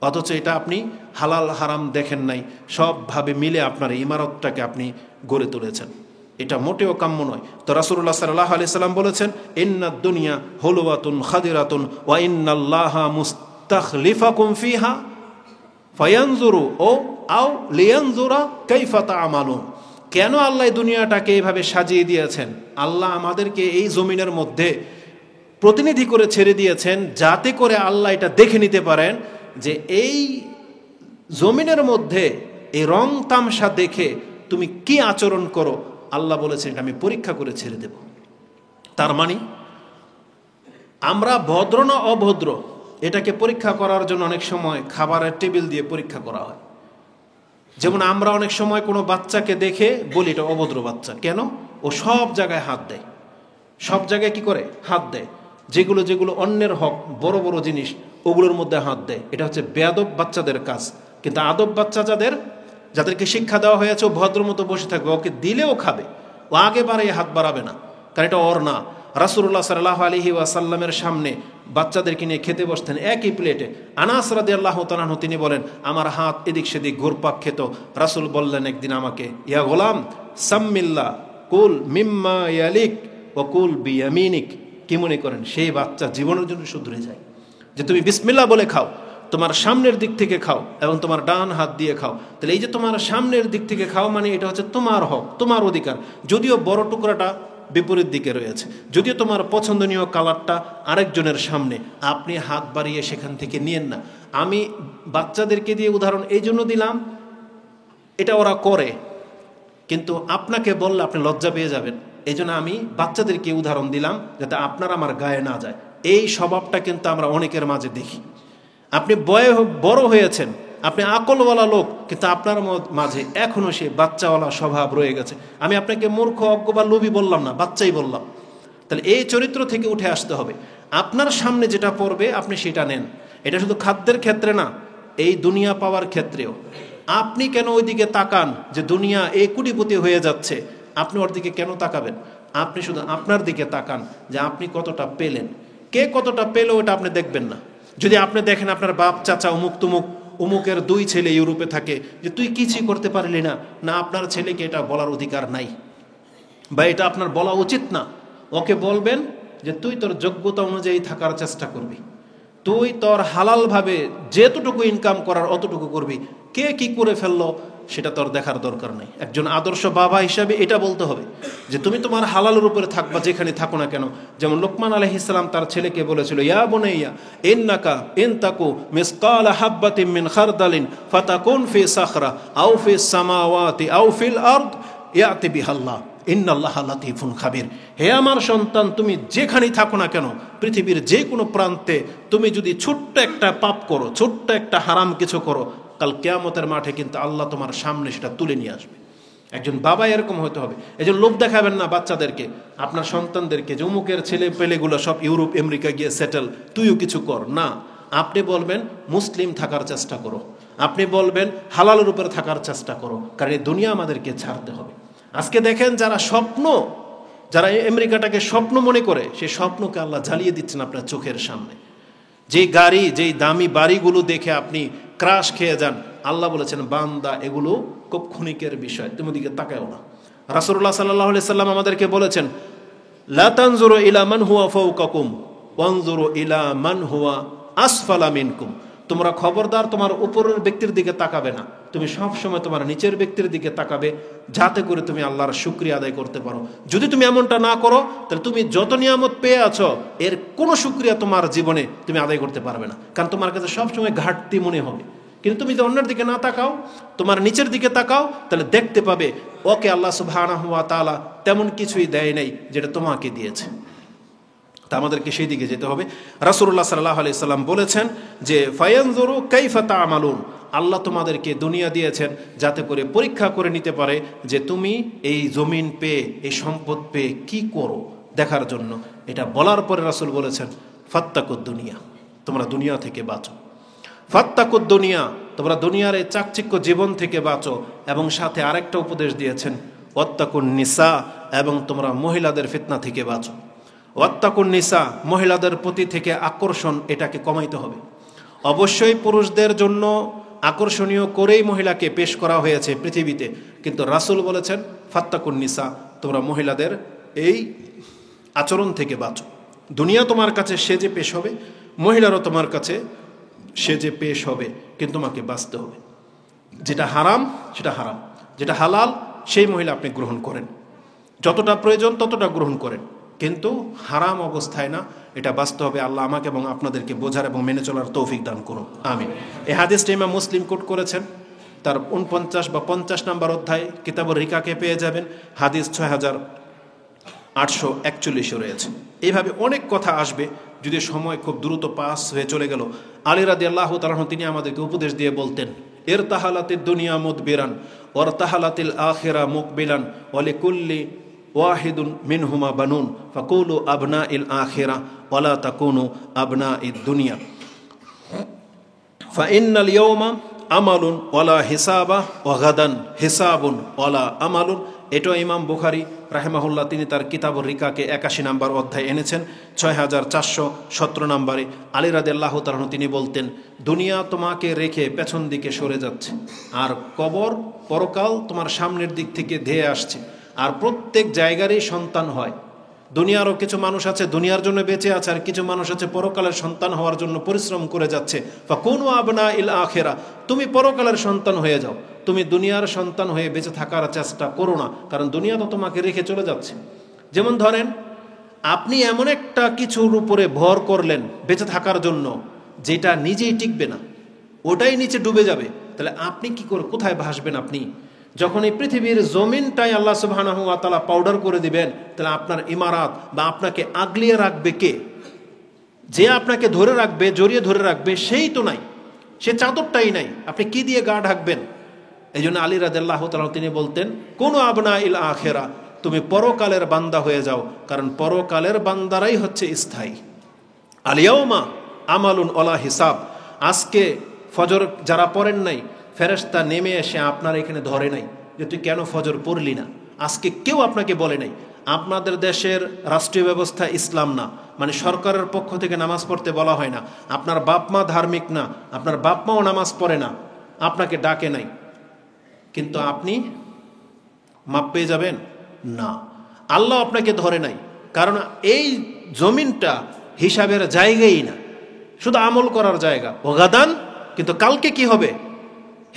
অথচ এটা আপনি হালাল হারাম দেখেন নাই, সবভাবে মিলে আপনার ইমারতটাকে আপনি গড়ে তুলেছেন। এটা মোটেও কাম্য নয়। তো রাসূলুল্লাহ সাল্লাল্লাহু আলাইহি সাল্লাম বলেছেন, ইন্নাদ দুনিয়া হুলওয়াতুন খাদিরাতুন ওয়া ইন্নাল্লাহা মুস্তাখলিফাকুম ফিহা ফায়ানজুরু ও আও লিয়ানজুরা কাইফা তা'মালুন। কেন আল্লাহ দুনিয়াটাকে এইভাবে সাজিয়ে দিয়েছেন? আল্লাহ আমাদেরকে এই জমিনের মধ্যে প্রতিনিধি করে ছেড়ে দিয়েছেন, যাতে করে আল্লাহ এটা দেখে নিতে পারেন যে এই জমিনের মধ্যে এই রং তামসা দেখে তুমি কি আচরণ করো। আল্লাহ বলেছেন এটা আমি পরীক্ষা করে ছেড়ে দেব। তার মানে আমরা ভদ্র না অভদ্র, এটাকে পরীক্ষা করার জন্য অনেক সময় খাবারের টেবিল দিয়ে পরীক্ষা করা হয়। যেমন আমরা অনেক সময় কোনো বাচ্চাকে দেখে বলি এটা অভদ্র বাচ্চা। কেন? ও সব জায়গায় হাত দেয়, সব জায়গায় কি করে হাত দেয়, যেগুলো যেগুলো অন্যের হক, বড় বড় জিনিস, ওগুলোর মধ্যে হাত দেয়। এটা হচ্ছে বেয়াদব বাচ্চাদের কাজ। কিন্তু আদব বাচ্চা যাদেরকে শিক্ষা দেওয়া হয়েছে, ও ভদ্র মতো বসে থাকবে, ওকে দিলেও খাবে, ও আগে বাড়িয়ে হাত বাড়াবে না, কারণ এটা ওর না। রাসূলুল্লাহ সাল্লাল্লাহু আলাইহি ওয়াসাল্লামের সামনে বাচ্চাদেরকে নিয়ে খেতে বসতেন একই প্লেটে। আনাস রাদিয়াল্লাহু তাআলা আনহু তিনি বলেন, আমার হাত এদিক সেদিক ঘুরপাক খেত। রাসূল বললেন একদিন আমাকে, ইয়া গোলাম সাম্মিল্লাহ কুল মিম্মা ইয়ালিক ওয়া কুল বিয়ামিনিক। কি মনে করেন সেই বাচ্চা জীবনের জন্য শুধরে যায় যে তুমি বিসমিল্লাহ বলে খাও, তোমার সামনের দিক থেকে খাও এবং তোমার ডান হাত দিয়ে খাও। তাহলে এই যে তোমার সামনের দিক থেকে খাও, মানে এটা হচ্ছে তোমার হক, তোমার অধিকার। যদিও বড় টুকরাটা বিপরীত দিকে রয়েছে, যদিও তোমার পছন্দনীয় কালারটা আরেকজনের সামনে, আপনি হাত বাড়িয়ে সেখান থেকে নিয়েন না। আমি বাচ্চাদেরকে দিয়ে উদাহরণ এই জন্য দিলাম, এটা ওরা করে, কিন্তু আপনাকে বললে আপনি লজ্জা পেয়ে যাবেন। এই জন্য আমি বাচ্চাদেরকে উদাহরণ দিলাম, যাতে আপনার আমার গায়ে না যায়। এই স্বভাবটা কিন্তু আমরা অনেকের মাঝে দেখি। আপনি বড় হয়েছেন, আপনি আকলওয়ালা লোক, কিন্তু আপনার মাঝে এখনো সে বাচ্চাওয়ালা স্বভাব রয়ে গেছে। আমি আপনাকে মূর্খ, অজ্ঞ বা লোভী বললাম না, বাচ্চাই বললাম। তাহলে এই চরিত্র থেকে উঠে আসতে হবে। আপনার সামনে যেটা পড়বে আপনি সেটা নেন। এটা শুধু খাদ্যের ক্ষেত্রে না, এই দুনিয়া পাওয়ার ক্ষেত্রেও। আপনি কেন ওইদিকে তাকান যে দুনিয়া এই কোটিপতি হয়ে যাচ্ছে? আপনি ওর দিকে কেন তাকাবেন? আপনি শুধু আপনার দিকে তাকান যে আপনি কতটা পেলেন। কে কতটা পেল ওটা আপনি দেখবেন না। যদি আপনি দেখেন আপনার বাপ চাচা অমুক তুমুক, অমুকের 2 ছেলে ইউরোপে থাকে, যে তুই কিছুই করতে পারলি না, না আপনার ছেলেকে এটা বলার অধিকার নাই, বা এটা আপনার বলা উচিত না। ওকে বলবেন যে তুই তোর যোগ্যতা অনুযায়ী থাকার চেষ্টা করবি, তুই তোর হালালভাবে যেতটুকু ইনকাম করার অতটুকু করবি। কে কি করে ফেললো সেটা তোর দেখার দরকার নেই। একজন আদর্শ বাবা হিসাবে এটা বলতে হবে যে তুমি তোমার হালালের উপরে থাকবা, যেখানে থাকো না কেন। যেমন লোকমান আলাইহিস সালাম তার ছেলেকে বলেছিল, ইয়া বুনাইয়া ইন্নাকা ইন তাকু মিসকালা হাববাতিন মিন খারদালিন ফাতাকুন ফি সাখরা আও ফিস সামাওয়াতি আও ফিল আরদ ইয়াতি বিহাল্লাহ ইন্নাল্লাহা লাতীফুন খাবির। হে আমার সন্তান, তুমি যেখানেই থাকো না কেন, পৃথিবীর যে কোনো প্রান্তে তুমি যদি ছোট্ট একটা পাপ করো, ছোট্ট একটা হারাম কিছু করো, কাল কিয়ামতের মাঠে কিন্তু আল্লাহ তোমার সামনে সেটা তুলে নিয়ে আসবে। একজন বাবা এরকম হতে হবে। এই জন্য লোভ দেখাবেন না বাচ্চাদেরকে, আপনার সন্তানদেরকে, যে অমুকের ছেলে পেলেগুলো সব ইউরোপ আমেরিকা গিয়ে সেটেল, তুইও কিছু কর না। আপনি বলবেন মুসলিম থাকার চেষ্টা করো, আপনি বলবেন হালালের উপরে থাকার চেষ্টা করো, কারণ এই দুনিয়া আমাদেরকে ছাড়তে হবে। আজকে দেখেন যারা আমেরিকাটাকে স্বপ্ন মনে করে, সেই স্বপ্নকে আল্লাহ জ্বালিয়ে দিচ্ছেন আপনার চোখের সামনে। যেই দামি বাড়িগুলো দেখে আপনি ক্রাশ খেয়ে যান, আল্লাহ বলেছেন বান্দা এগুলো খুব ক্ষণিকের বিষয়, তুমি ওদিকে তাকাও না। রাসূলুল্লাহ সাল্লাল্লাহু আলাইহি সাল্লাম আমাদেরকে বলেছেন লা তানজুরু ইলা মান হুয়া ফাওকাকুম ওয়ানজুরু ইলা মান হুয়া আসফালা মিনকুম। তোমরা খবরদার তোমার উপরের ব্যক্তির দিকে তাকাবে না, তুমি সব সময় তোমার নিচের ব্যক্তির দিকে তাকাবে, যাতে করে তুমি আল্লাহর শুকরিয়া আদায় করতে পারো। যদি তুমি এমনটা না করো তাহলে তুমি যত নিয়ামত পেয়ে আছো এর কোনো শুকরিয়া তোমার জীবনে তুমি আদায় করতে পারবে না, কারণ তোমার কাছে সবসময় ঘাটতি মনে হবে। কিন্তু তুমি যদি অন্যের দিকে না তাকাও, তোমার নিচের দিকে তাকাও, তাহলে দেখতে পাবে ওকে আল্লাহ সুবহানাহু ওয়া তাআলা তেমন কিছুই দেয় নাই যেটা তোমাকে দিয়েছে। তা আমাদেরকে সেই দিকে যেতে হবে। রাসূলুল্লাহ সাল্লাল্লাহু আলাইহি সাল্লাম বলেছেন যে ফায়ানজুরু কাইফা তা'মালুন, আল্লাহ তোমাদেরকে দুনিয়া দিয়েছেন যাতে করে পরীক্ষা করে নিতে পারে যে তুমি এই জমিন পেয়ে, এই সম্পদ পেয়ে কি করো দেখার জন্য। এটা বলার পরে রাসূল বলেছেন ফাত্তাকুদ দুনিয়া, তোমরা দুনিয়া থেকে বাঁচো। ফাত্তাকুদ দুনিয়া, তোমরা দুনিয়ার এই চাকচিক্য জীবন থেকে বাঁচো। এবং সাথে আরেকটা উপদেশ দিয়েছেন ওয়াত্তাকুন নিসা, এবং তোমরা মহিলাদের ফিতনা থেকে বাঁচো। ওয়াত্তাকুন নিসা, মহিলাদের প্রতি থেকে আকর্ষণ এটাকে কমাইতে হবে। অবশ্যই পুরুষদের জন্য আকর্ষণীয় করেই মহিলাকে পেশ করা হয়েছে পৃথিবীতে, কিন্তু রাসূল বলেছেন ফাত্তাকুন নিসা, তোমরা মহিলাদের এই আচরণ থেকে বাঁচো। দুনিয়া তোমার কাছে সেজে পেশ হবে, মহিলারও তোমার কাছে সেজে পেশ হবে, কিন্তু তোমাকে বাঁচতে হবে। যেটা হারাম সেটা হারাম, যেটা হালাল সেই মহিলা আপনি গ্রহণ করেন, যতটা প্রয়োজন ততটা গ্রহণ করেন, কিন্তু হারাম অবস্থায় না, এটা বাঁচতে হবে। আল্লাহ আমাকে এবং আপনাদেরকে বোঝার এবং মেনে চলার তৌফিক দান করুন, আমিন। এই হাদিসটা ইমাম মুসলিম কোট করেছেন, তার 49 বা 50 নম্বর অধ্যায় কিতাবুর রিকাকে পেয়ে যাবেন, হাদিস 6841 রয়েছে। এইভাবে অনেক কথা আসবে, যদি সময় খুব দ্রুত পাস হয়ে চলে গেল। আলী রাদিয়াল্লাহু তাআলা আনহু তিনি আমাদেরকে উপদেশ দিয়ে বলতেন ইরতাহালাতিদ দুনিয়া মুদবিরান ওয়ারতাহালাতিল আখিরা মুকবিলান ওয়া লিকুল্লি ওয়াহিদুন মিনহুমা বানুন ফাকুলু আবনাইল আখিরা ওয়ালা তাকুনু আবনাইদ দুনিয়া ফাইন্নাল ইয়াওমা আমালুন ওয়ালা হিসাবা ওয়া গাদান হিসাবুন ওয়ালা আমালুন। এটাও ইমাম বুখারী রাহিমাহুল্লাহ তিনি তার কিতাবুর রিকাকে 81 নম্বর অধ্যায় এনেছেন 6417 নম্বরে। আলী রাদিয়াল্লাহু তাআলা আনহু তিনি বলতেন দুনিয়া তোমাকে রেখে পেছন দিকে সরে যাচ্ছে, আর কবর পরকাল তোমার সামনের দিক থেকে ধেয়ে আসছে, আর প্রত্যেক জায়গারই সন্তান হয়। দুনিয়ারও কিছু মানুষ আছে দুনিয়ার জন্য বেঁচে আছে, আর কিছু মানুষ আছে পরকালের সন্তান হওয়ার জন্য পরিশ্রম করে যাচ্ছে। ফাকুনু আবনাইল আখিরা, তুমি পরকালের সন্তান হয়ে যাও, তুমি দুনিয়ার সন্তান হয়ে বেঁচে থাকার চেষ্টা করো না, কারণ দুনিয়া তো তোমাকে রেখে চলে যাচ্ছে। যেমন ধরেন আপনি এমন একটা কিছুর উপরে ভর করলেন বেঁচে থাকার জন্য যেটা নিজেই টিকবে না, ওটাই নিচে ডুবে যাবে, তাহলে আপনি কি করে কোথায় ভাসবেন? আপনি যখন এই পৃথিবীর জমিনটাই আল্লাহ সুবহানাহু ওয়া তাআলা পাউডার করে দিবেন, তাহলে আপনার ইমারাত বা আপনাকে আগলিয়ে রাখবে কে? যে আপনাকে ধরে রাখবে, জড়িয়ে ধরে রাখবে সেই তো নাই, সে চাদরটাই নাই, আপনি কি দিয়ে গা ঢাকবেন? এই জন্য আলী রাদিয়াল্লাহু তাআলা তিনি বলতেন কোন আবনাইল আখিরা, তুমি পরকালের বান্দা হয়ে যাও, কারণ পরকালের বান্দারাই হচ্ছে স্থায়ী। আল ইয়াউমা আমালুন ওয়ালা হিসাব, আজকে ফজর যারা পড়েন নাই, ফেরেশতা নেমে এসে আপনার এখানে ধরে নাই যে তুই কেন ফজর পড়লি না, আজকে কেউ আপনাকে বলে নাই। আপনাদের দেশের রাষ্ট্রীয় ব্যবস্থা ইসলাম না, মানে সরকারের পক্ষ থেকে নামাজ পড়তে বলা হয় না, আপনার বাপ মা ধার্মিক না, আপনার বাপ মাও নামাজ পড়ে না, আপনাকে ডাকে নাই, কিন্তু আপনি মাপ পেয়ে যাবেন না। আল্লাহ আপনাকে ধরে নাই, কারণ এই জমিনটা হিসাবের জায়গাই না, শুধু আমল করার জায়গা। ওগাদান, কিন্তু কালকে কি হবে?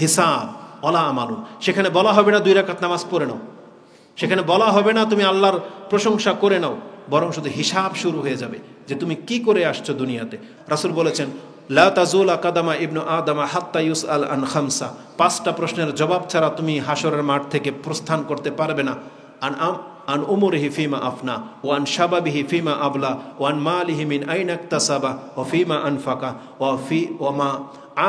হিসাব ওয়ালা আমালুন। সেখানে বলা হবে না 2 রাকাত নামাজ পড়ে নাও, সেখানে বলা হবে না তুমি আল্লাহর প্রশংসা করে নাও, বরং শুধু হিসাব শুরু হয়ে যাবে যে তুমি কি করে আসছো দুনিয়াতে। রাসূল বলেছেন লা তাজুলা কাদামা ইবনু আদামা হাত্তা ইউসআল আন খামসা, 5টা প্রশ্নের জবাব ছাড়া তুমি হাসরের মাঠ থেকে প্রস্থান করতে পারবে না। আন উমরিহি ফিমা আফনা ওয়া আন শাবাবিহি ফিমা আবলা ওয়া আন মালিহি মিন আইনা ইকতাসাবা ওয়া ফিমা আনফাকা ওয়া মা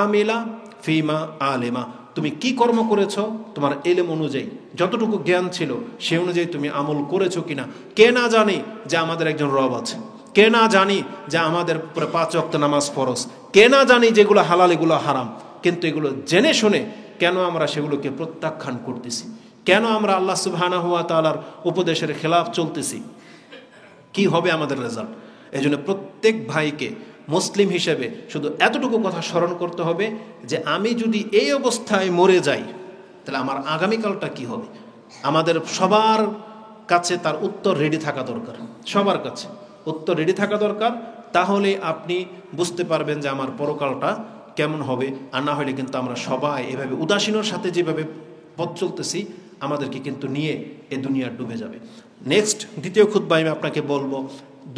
আমিলা ফিমা আলিমা, তুমি কি কর্ম করেছো তোমার ইলম অনুযায়ী, যতটুকু জ্ঞান ছিল সে অনুযায়ী তুমি আমল করেছো কিনা। কে না জানি যে আমাদের একজন রব আছে, কে না জানি যে আমাদের উপরে 5 ওয়াক্ত নামাজ ফরজ, কে না জানি যেগুলো হালাল এগুলো হারাম, কিন্তু এগুলো জেনে শুনে কেন আমরা সেগুলোকে প্রত্যাখ্যান করতেছি? কেন আমরা আল্লাহ সুবহানাহু ওয়া তাআলার উপদেশের খেলাফ চলতেছি? কি হবে আমাদের রেজাল্ট? এই জন্য প্রত্যেক ভাইকে মুসলিম হিসেবে শুধু এতটুকু কথা স্মরণ করতে হবে যে আমি যদি এই অবস্থায় মরে যাই তাহলে আমার আগামীকালটা কি হবে। আমাদের সবার কাছে তার উত্তর রেডি থাকা দরকার, সবার কাছে উত্তর রেডি থাকা দরকার। তাহলে আপনি বুঝতে পারবেন যে আমার পরকালটা কেমন হবে। আর না হলে কিন্তু আমরা সবাই এভাবে উদাসীনের সাথে যেভাবে পথ চলতেছি আমাদেরকে কিন্তু নিয়ে এ দুনিয়া ডুবে যাবে। নেক্সট দ্বিতীয় খুতবায় আমি আপনাকে বলবো,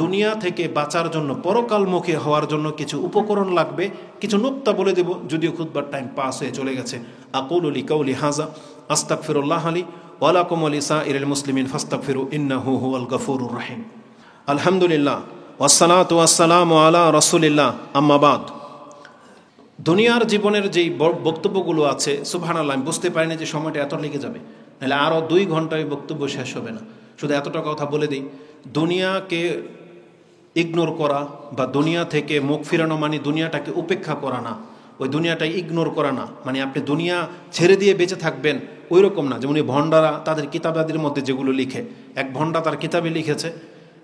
দুনিয়া থেকে বাঁচার জন্য, পরকালমুখী হওয়ার জন্য কিছু উপকরণ লাগবে, কিছু নুক্তা বলে দেব, যদিও খুতবার টাইম পাস হয়ে চলে গেছে। আকুলু লিকাউলি হাযা আস্তাগফিরুল্লাহ লি ওয়া লাকুম ওয়া লিসাইরিল মুসলিমিন ফাস্তাগফিরু ইন্নাহু হুয়াল গফুরুর রহিম। আলহামদুলিল্লাহ ওয়াসসালাতু ওয়াসসালামু আলা রাসূলিল্লাহ, আম্মা বাদ। দুনিয়ার জীবনের যেই বক্তব্যগুলো আছে, সুবহানাল্লাহ, আমি বুঝতে পারিনি যে সময়টা এত লেগে যাবে, নাহলে আরও 2 ঘন্টায় বক্তব্য শেষ হবে না। শুধু এতটা কথা বলে দিই, দুনিয়াকে ইগনোর করা বা দুনিয়া থেকে মুখ ফিরানো মানে দুনিয়াটাকে উপেক্ষা করা না, ওই দুনিয়াটাই ইগনোর করা না, মানে আপনি দুনিয়া ছেড়ে দিয়ে বেঁচে থাকবেন ওই রকম না। যেমন ভণ্ডারা তাদের কিতাবাদির মধ্যে যেগুলো লিখে, এক ভণ্ডা তার কিতাবে লিখেছে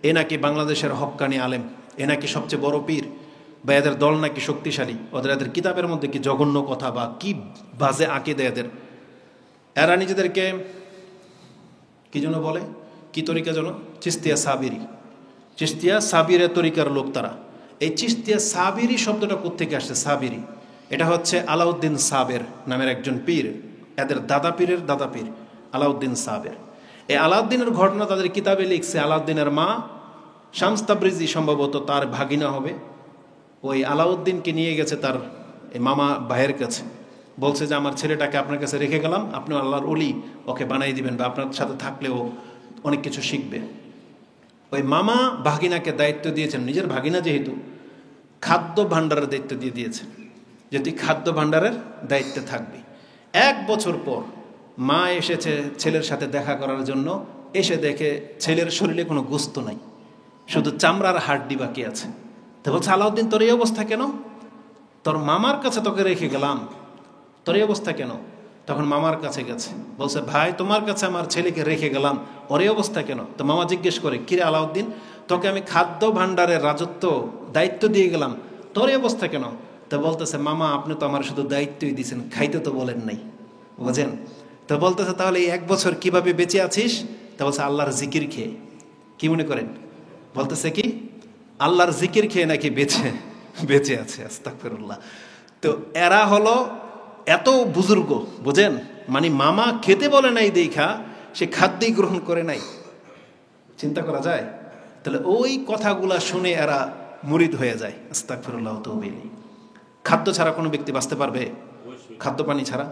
এ নাকি বাংলাদেশের হক্কানি আলেম, এ নাকি সবচেয়ে বড় পীর, বা এদের দল নাকি শক্তিশালী, এদের কিতাবের মধ্যে কি জঘন্য কথা বা কি বাজে আকিদা এদের। এরা নিজেদেরকে কি যেন বলে, কি তরিকা যেন, চিস্তিয়া সাবিরি, চিস্তিয়া সাবিরের তরিকার লোক তারা। এই চিস্তিয়া সাবিরি শব্দটা কোত্থেকে আসছে? সাবিরি এটা হচ্ছে আলাউদ্দিন সাবের নামের একজন পীর, এদের দাদা পীরের দাদা পীর আলাউদ্দিন সাবের। এই আলাউদ্দিনের ঘটনা তাদের কিতাবে লিখছে। আলাউদ্দিনের মা শামস তাবরিজি সম্ভবত তার ভাগিনা হবে, ওই আলাউদ্দিনকে নিয়ে গেছে তার এই মামা ভাইয়ের কাছে, বলছে যে আমার ছেলেটাকে আপনার কাছে রেখে গেলাম, আপনি আল্লাহর ওলি, ওকে বানাই দিবেন বা আপনার সাথে থাকলেও অনেক কিছু শিখবে। ওই মামা ভাগিনাকে দায়িত্ব দিয়েছেন, নিজের ভাগিনা যেহেতু, খাদ্য ভাণ্ডারের দায়িত্ব দিয়ে দিয়েছেন যে তুই খাদ্য ভাণ্ডারের দায়িত্বে থাকবি। 1 বছর পর মা এসেছে ছেলের সাথে দেখা করার জন্য, এসে দেখে ছেলের শরীরে কোনো গোস্ত নাই, শুধু চামড়ার হাড্ডি বাকি আছে। তো বলছে আলাউদ্দিন তোর এই অবস্থা কেন? তোর মামার কাছে তোকে রেখে গেলাম, তোর এই অবস্থা কেন? তখন মামার কাছে গেছে, বলছে ভাই তোমার কাছে আমার ছেলেকে রেখে গেলাম, ওর এই অবস্থা কেন? তো মামা জিজ্ঞেস করে কিরে আলাউদ্দিন, তোকে আমি খাদ্য ভাণ্ডারের রাজত্ব দায়িত্ব দিয়ে গেলাম, তোর এই অবস্থা কেন? তো বলতেছে মামা আপনি তো আমার শুধু দায়িত্বই দিয়েছেন, খাইতে তো বলেন নাই, বুঝেন? তো বলতেছে তাহলে এই 1 বছর কিভাবে বেঁচে আছিস? তা বলছে আল্লাহর জিকির খেয়ে। কি মনে করেন? বলতেছে কি আল্লাহর জিকির খেয়ে নাকি বেঁচে আছে। আস্তাগফিরুল্লাহ। তো এরা হলো এত বুজুর্গ, বুঝেন, মানে মামা খেতে বলে নাই দেখা সে খাদ্যই গ্রহণ করে নাই, চিন্তা করা যায়? তাহলে ওই কথাগুলা শুনে এরা মুরিদ হয়ে যায়। আস্তাগফিরুল্লাহ তাওবা ইলাইহি। খাদ্য ছাড়া কোনো ব্যক্তি বাঁচতে পারবে? খাদ্য পানি ছাড়া?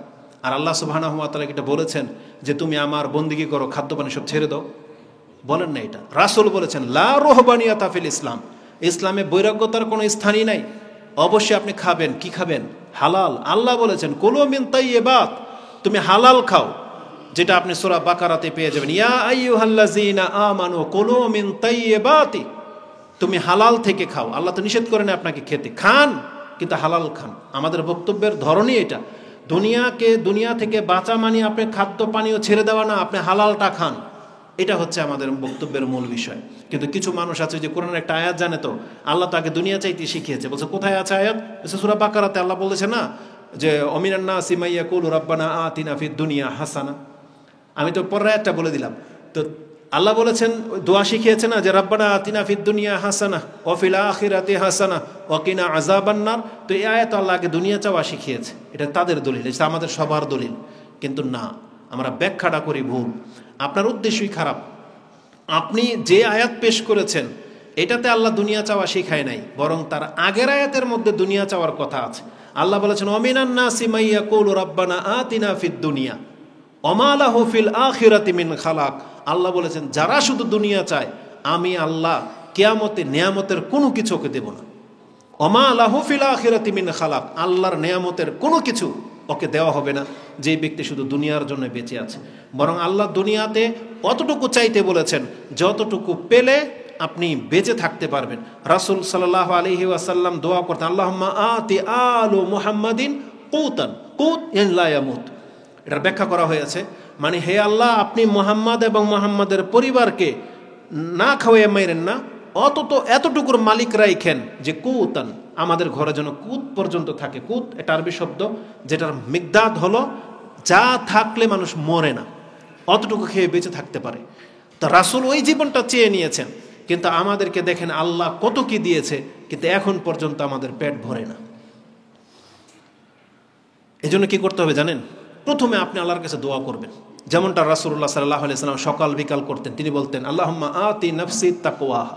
আর আল্লাহ সুবহানাহু ওয়া তাআলা এটা বলেছেন যে তুমি আমার বন্দেগী করো, খাদ্য পানি সব ছেড়ে দাও, বলেন না এটা? রাসূল বলেছেন লা রুহবানিয়াতা ফিল ইসলাম, ইসলামে বৈরাগ্যতার কোনো স্থানই নাই। অবশ্যই আপনি খাবেন, কি খাবেন? হালাল। আল্লাহ বলেছেন কুলু মিন তাইয়্যিবাত, তুমি হালাল খাও, যেটা আপনি সূরা বাকারাতে পেয়ে যাবেন, ইয়া আইয়ুহাল্লাযীনা আমানু কুলু মিন তাইয়্যিবাতি, তুমি হালাল থেকে খাও। আল্লাহ তো নিষেধ করেন আপনাকে খেতে, খান কিন্তু হালাল খান। আমাদের বক্তব্যের ধরনই এটা। দুনিয়া থেকে বাঁচা মানে আপনি খাদ্য পানীয় ছেড়ে দেওয়া না, আপনি হালালটা খান, এটা হচ্ছে আমাদের বক্তব্যের মূল বিষয়। কিন্তু কিছু মানুষ আছে যে কোরআনের একটা আয়াত জানে, তো আল্লাহ তাকে দুনিয়া চাইতে শিখিয়েছে, বলছে কোথায় আছে আয়াত? সূরা বাকারাতে আল্লাহ বলেছে না যে অমিনান নাসি মান ইয়াকুলু রাব্বানা আতিনা ফিদ দুনিয়া হাসানা। আমি তো পরের আয়াতটা বলে দিলাম। তো আল্লাহ বলেছেন, দোয়া শিখিয়েছে না যে রাব্বানা আতিনা ফিদ দুনিয়া হাসানা ওয়া ফিল আখিরাতি হাসানা ওয়া কিনা আযাবান নার। তো এই আয়াত আল্লাহ আগে দুনিয়া চাওয়া শিখিয়েছে, এটা তাদের দলিল, এটা আমাদের সবার দলিল। কিন্তু না, আমরা ব্যাখ্যাটা করি ভুল। আপনার উদ্দেশ্যই খারাপ। আপনি যে আয়াত পেশ করেছেন এটাতে আল্লাহ দুনিয়া চাওয়া শিখায় নাই, বরং তার আগের আয়াতের মধ্যে দুনিয়া চাওয়ার কথা আছে। আল্লাহ বলেছেন অমিনান নাসি মান ইয়াকুলু রাব্বানা আতিনা ফিদ দুনিয়া ওয়া মা লাহু ফিল আখিরাতি মিন খালাক। আল্লাহ বলেছেন যারা শুধু দুনিয়া চায়, আমি আল্লাহ কিয়ামতে নিয়ামতের কোনো কিছু ওকে দেব না। ওয়া মা লাহু ফিল আখিরাতি মিন খালাক, আল্লাহর নিয়ামতের কোনো কিছু ওকে দেওয়া হবে না যে ব্যক্তি শুধু দুনিয়ার জন্য বেঁচে আছে। বরং আল্লাহ দুনিয়াতে অতটুকু চাইতে বলেছেন যতটুকু পেলে আপনি বেঁচে থাকতে পারবেন। রাসূল সাল্লাল্লাহু আলাইহি ওয়াসাল্লাম দোয়া করতেন আল্লাহুম্মা আতি আলু মুহাম্মাদিন কুতান কুত ইন লা ইয়ামুত। এটার ব্যাখ্যা করা হয়েছে, মানে হে আল্লাহ আপনি মুহাম্মদ এবং মুহাম্মাদের পরিবারকে না খাওয়াইয়া মাইরেন না, এতটুকুর মালিক রাইখেন যে কুতান, আমাদের ঘরে যেন কুত পর্যন্ত থাকে। কুত এটা আরবি শব্দ, যেটার মিকদাদ হলো যা থাকলে মানুষ মরে না, অতটুকু খেয়ে বেঁচে থাকতে পারে। তো রাসূল ওই জীবনটা চেয়ে নিয়েছেন, কিন্তু আমাদেরকে দেখেন আল্লাহ কত কি দিয়েছে, কিন্তু এখন পর্যন্ত আমাদের পেট ভরে না। এই জন্য কি করতে হবে জানেন? প্রথমে আপনি আল্লাহর কাছে দোয়া করবেন, যেমনটা রাসূলুল্লাহ সাল্লাল্লাহু আলাইহি ওয়াসাল্লাম সকাল বিকাল করতেন। তিনি বলতেন, আল্লাহুম্মা আতি নাফসি তাকওয়াহা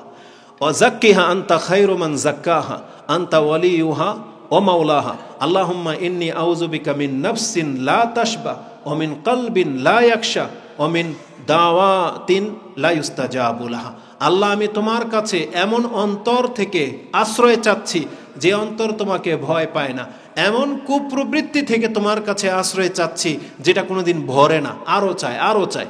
ওয়া যাক্কিহা আনতা খায়রু মান যাক্কাহা আনতা ওয়ালিয়ুহা ওয়া মাওলাহা আল্লাহুম্মা ইন্নী আউযু বিকা মিন নাফসিন লা তাশবা ওয়া মিন কলবিন লা ইয়াখশা ওয়া মিন দাওয়াতিন লা ইউস্তাজাবু লাহা। আল্লাহ, আমি তোমার কাছে এমন অন্তর থেকে আশ্রয় চাচ্ছি যে অন্তর তোমাকে ভয় পায় না, এমন কুপ্রবৃত্তি থেকে তোমার কাছে আশ্রয় চাচ্ছি যেটা কোনোদিন ভরে না, আরও চায় আরও চায়।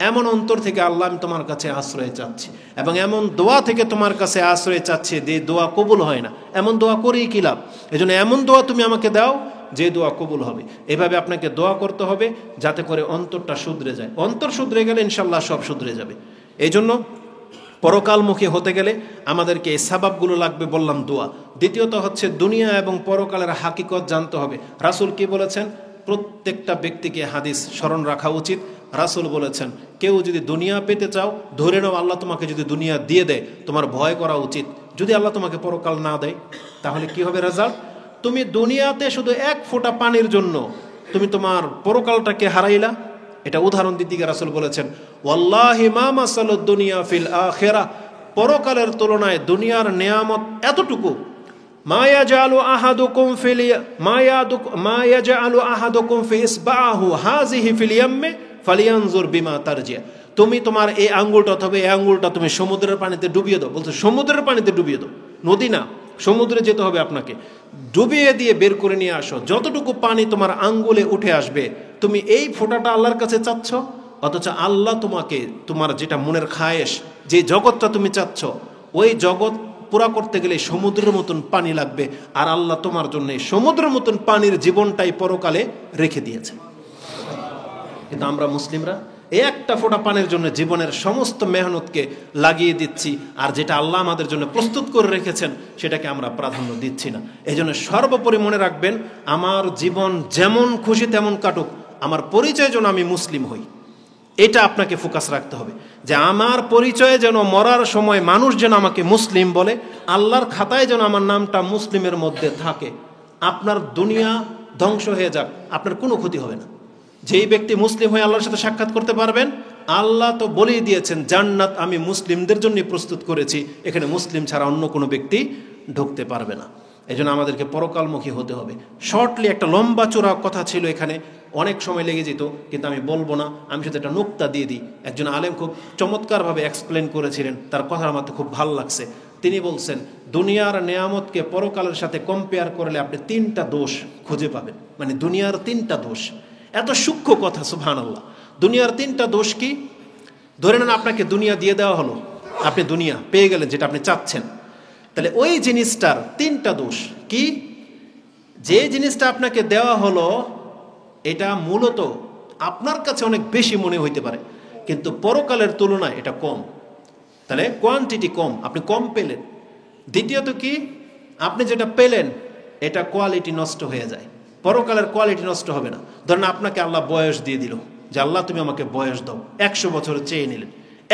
এমন অন্তর থেকে আল্লাহ আমি তোমার কাছে আশ্রয় চাচ্ছি, এবং এমন দোয়া থেকে তোমার কাছে আশ্রয় চাচ্ছি যে দোয়া কবুল হয় না। এমন দোয়া করেই কি লাভ? এই জন্য এমন দোয়া তুমি আমাকে দাও যে দোয়া কবুল হবে। এভাবে আপনাকে দোয়া করতে হবে যাতে করে অন্তরটা শুধরে যায়। অন্তর শুধরে গেলে ইনশাল্লাহ সব শুধরে যাবে। এই জন্য পরকালমুখী হতে গেলে আমাদেরকে এই সাবাবগুলো লাগবে, বললাম দোয়া। দ্বিতীয়ত হচ্ছে দুনিয়া এবং পরকালের হাকিকত জানতে হবে। রাসূল কি বলেছেন? প্রত্যেকটা ব্যক্তিকে হাদিস স্মরণ রাখা উচিত। রাসূল বলেছেন, কেউ যদি দুনিয়া পেতে চাও, ধরে নাও আল্লাহ তোমাকে যদি দুনিয়া দিয়ে দেয়, তোমার ভয় করা উচিত। যদি আল্লাহ তোমাকে পরকাল না দেয়, তাহলে কি হবে রেজাল্ট? তুমি দুনিয়াতে শুধু এক ফোঁটা পানির জন্য তুমি তোমার পরকালটাকে হারাইলা। এটা উদাহরণ দিতে গিয়ে রাসূল বলেছেন, ওয়াল্লাহি মা মাসালুদ দুনিয়া ফিল আখিরাহ, পরকালের তুলনায় দুনিয়ার নেয়ামত এতটুকু। মা ইয়াজআলু আহাদুকুম ফি ইসবাহু হাযিহি ফিল ইয়াম্মি ফালিয়ানজুর বিমা তারজিয়া। তুমি তোমার এই আঙ্গুলটা অথবা এই আঙ্গুলটা তুমি সমুদ্রের পানিতে ডুবিয়ে দাও। বলছে সমুদ্রের পানিতে ডুবিয়ে দাও, নদী না, সমুদ্রে যেতে হবে আপনাকে। ডুবিয়ে দিয়ে বের করে নিয়ে আসো, যতটুকু পানি তোমার আঙ্গুলে উঠে আসবে। তুমি এই ফোঁটাটা আল্লাহর কাছে চাচ্ছ, অথচ আল্লাহ তোমাকে তোমার যেটা মনের খায়েশ, যে জগৎটা তুমি চাচ্ছ, ওই জগৎ পুরা করতে গেলে সমুদ্রের মতন পানি লাগবে। আর আল্লাহ তোমার জন্য সমুদ্রের মতন পানির জীবনটাই পরকালে রেখে দিয়েছে। কিন্তু আমরা মুসলিমরা এই একটা ফোঁটা পানির জন্য জীবনের সমস্ত মেহনতকে লাগিয়ে দিচ্ছি, আর যেটা আল্লাহ আমাদের জন্য প্রস্তুত করে রেখেছেন সেটাকে আমরা প্রাধান্য দিচ্ছি না। এই জন্য সর্বোপরি মনে রাখবেন, আমার জীবন যেমন খুশি তেমন কাটুক, আমার পরিচয় যেন আমি মুসলিম হই। এটা আপনাকে ফোকাস রাখতে হবে, যে আমার পরিচয়ে যেন মরার সময় মানুষ যেন আমাকে মুসলিম বলে, আল্লাহর খাতায় যেন আমার নামটা মুসলিমের মধ্যে থাকে। আপনার দুনিয়া ধ্বংস হয়ে যাক, আপনার কোনো ক্ষতি হবে না। যেই ব্যক্তি মুসলিম হয়ে আল্লাহর সাথে সাক্ষাৎ করতে পারবেন, আল্লাহ তো বলেই দিয়েছেন জান্নাত আমি মুসলিমদের জন্য প্রস্তুত করেছি, এখানে মুসলিম ছাড়া অন্য কোনো ব্যক্তি ঢুকতে পারবে না। এই জন্য আমাদেরকে পরকালমুখী হতে হবে। শর্টলি একটা লম্বা চূড়া কথা ছিল, এখানে অনেক সময় লেগে যেত, কিন্তু আমি বলবো না। আমি শুধু একটা নুকতা দিয়ে দিই। একজন আলেম খুব চমৎকারভাবে এক্সপ্লেন করেছিলেন, তার কথা আমার খুব ভালো লাগছে। তিনি বলছেন, দুনিয়ার নেয়ামতকে পরকালের সাথে কম্পেয়ার করলে আপনি 3টা দোষ খুঁজে পাবেন। মানে দুনিয়ার 3টা দোষ। এত সূক্ষ্ম কথা, সুবহানাল্লাহ। দুনিয়ার 3টা দোষ কি? ধরে নেন আপনাকে দুনিয়া দিয়ে দেওয়া হলো, আপনি দুনিয়া পেয়ে গেলেন যেটা আপনি চাচ্ছেন, তাহলে ওই জিনিসটার 3টা দোষ কি? যে জিনিসটা আপনাকে দেওয়া হলো এটা মূলত আপনার কাছে অনেক বেশি মনে হইতে পারে, কিন্তু পরকালের তুলনায় এটা কম। তাহলে কোয়ান্টিটি কম, আপনি কম পেলেন। দ্বিতীয়ত কি? আপনি যেটা পেলেন এটা কোয়ালিটি নষ্ট হয়ে যায়। পরকালের কোয়ালিটি নষ্ট হবে না। ধরেন আপনাকে আল্লাহ বয়স দিয়ে দিল, যে আল্লাহ তুমি আমাকে বয়স দাও। 100 বছর চেয়ে নিলেন,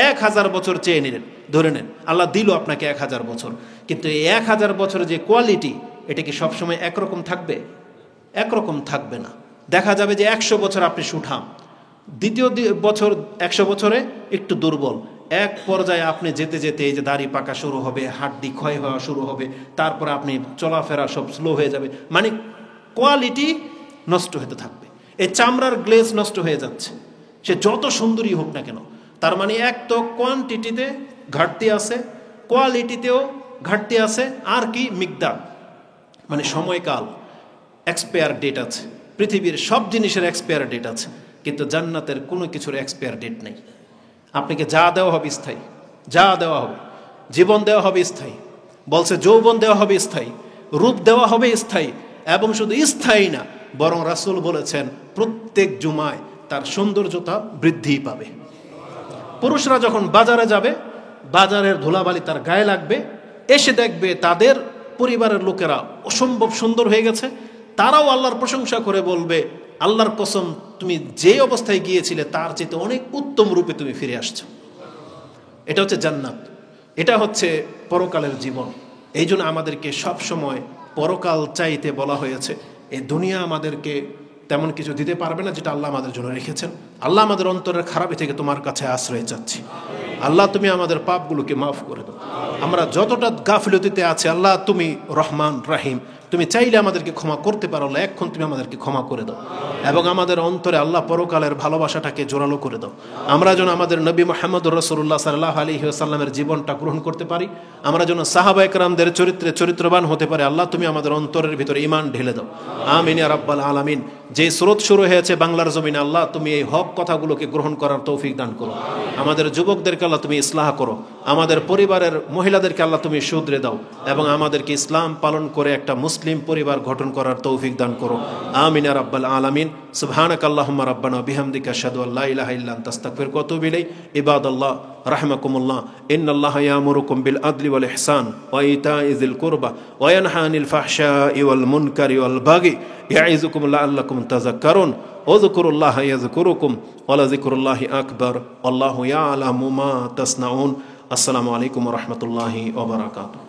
1000 বছর চেয়ে নিলেন, ধরে নেন আল্লাহ দিল আপনাকে 1000 বছর। কিন্তু এই 1000 বছরের যে কোয়ালিটি, এটা কি সবসময় একরকম থাকবে? একরকম থাকবে না। দেখা যাবে যে 100 বছর আপনি সুঠাম, দ্বিতীয় বছর 100 বছরে একটু দুর্বল, এক পর্যায়ে আপনি যেতে যেতে এই যে দাড়ি পাকা শুরু হবে, হাড্ডি ক্ষয় হওয়া শুরু হবে, তারপরে আপনি চলাফেরা সব স্লো হয়ে যাবে। মানে কোয়ালিটি নষ্ট হতে থাকবে। এই চামড়ার গ্লেজ নষ্ট হয়ে যাচ্ছে, সে যত সুন্দরী হোক না কেন। তার মানে এক তো কোয়ান্টিটিতে ঘাটতি আছে, কোয়ালিটিতেও ঘাটতি আছে। আর কি? মিকদার, মানে সময়কাল, এক্সপায়ার ডেট আছে। পৃথিবীর সব জিনিসের এক্সপায়ার ডেট আছে, কিন্তু জান্নাতের কোনো কিছুর এক্সপায়ার ডেট নেই। আপনাকে যা দেওয়া হবে স্থায়ী, যা দেওয়া হবে। জীবন দেওয়া হবে স্থায়ী, বলছে যৌবন দেওয়া হবে স্থায়ী, রূপ দেওয়া হবে স্থায়ী, এবং শুধু স্থায়ী না, বরং রাসূল বলেছেন প্রত্যেক জুমায় তার সৌন্দর্যতা বৃদ্ধি পাবে। পুরুষরা যখন বাজারে যাবে বাজারের ধুলাবালি তার গায়ে লাগবে, এসে দেখবে তাদের পরিবারের লোকেরা অসম্ভব সুন্দর হয়ে গেছে, তারাও আল্লাহর প্রশংসা করে বলবে, আল্লাহর কসম তুমি যে অবস্থায় গিয়েছিলে তার চেয়ে অনেক উত্তম রূপে তুমি ফিরে আসছো। এটা হচ্ছে জান্নাত, এটা হচ্ছে পরকালের জীবন। এই জন্য আমাদেরকে সব সময় পরকাল চাইতে বলা হয়েছে। এই দুনিয়া আমাদেরকে তেমন কিছু দিতে পারবে না যেটা আল্লাহ আমাদের জন্য রেখেছেন। আল্লাহ আমাদের অন্তরের খারাপি থেকে তোমার কাছে আশ্রয় চাচ্ছি। আল্লাহ তুমি আমাদের পাপগুলোকে মাফ করে দাও। আমরা যতটা গাফিলতিতে আছি আল্লাহ তুমি রহমান রাহিম, তুমি চাইলে আমাদেরকে ক্ষমা করতে পারো। আল্লাহ এখন তুমি আমাদেরকে ক্ষমা করে দাও এবং আমাদের অন্তরে আল্লাহ পরকালের ভালোবাসাটাকে জোরালো করে দাও। আমরা যেন আমাদের নবী মুহাম্মদুর রাসূলুল্লাহ সাল্লাল্লাহু আলাইহি ওয়াসাল্লামের জীবনটা গ্রহণ করতে পারি, আমরা যেন সাহাবায়ে কেরামদের চরিত্রে চরিত্রবান হতে পারে। আল্লাহ তুমি আমাদের অন্তরের ভিতরে ঈমান ঢেলে দাও। আমিন ইয়া রাব্বাল আলামিন। যে স্রোত শুরু হয়েছে বাংলার জমিনে, আল্লাহ তুমি এই হক কথাগুলোকে গ্রহণ করার তৌফিক দান করো। আমাদের যুবকদেরকে আল্লাহ তুমি ইসলাহ করো, আমাদের পরিবারের মহিলাদেরকে আল্লাহ তুমি শুধরে দাও এবং আমাদেরকে ইসলাম পালন করে একটা মুসলিম পরিবার গঠন করার তৌফিক দান করো। আমিন ইয়া রাব্বাল আলামিন। সুবহানাকাল্লাহুম্মা রাব্বানা বিহামদিকা আশহাদু আল্লা ইলাহা ইল্লা আনতা আস্তাগফিরুকা ওয়া আতুবু ইলাইক। ইবাদাল্লাহ রাহমাকুমুল্লাহ, ইন্নাল্লাহা ইয়ামুরুকুম বিল আদলি ওয়াল ইহসান ওয়া ইতা'i যিল কুরবা ওয়া ইয়ানহা আনিল ফাহশাই ওয়াল মুনকারি ওয়াল বাগি ইয়া'iযুকুম লাআল্লাকুম তাযাক্কারুন। ওয়াযকুরুল্লাহা ইয়াযকুরুকুম ওয়া লাযিকরুল্লাহি আকবার। আল্লাহু ইয়া'লামু মা তাসনাউন। আসসালামু আলাইকুম ওয়া রাহমাতুল্লাহি ওয়া বারাকাতুহু।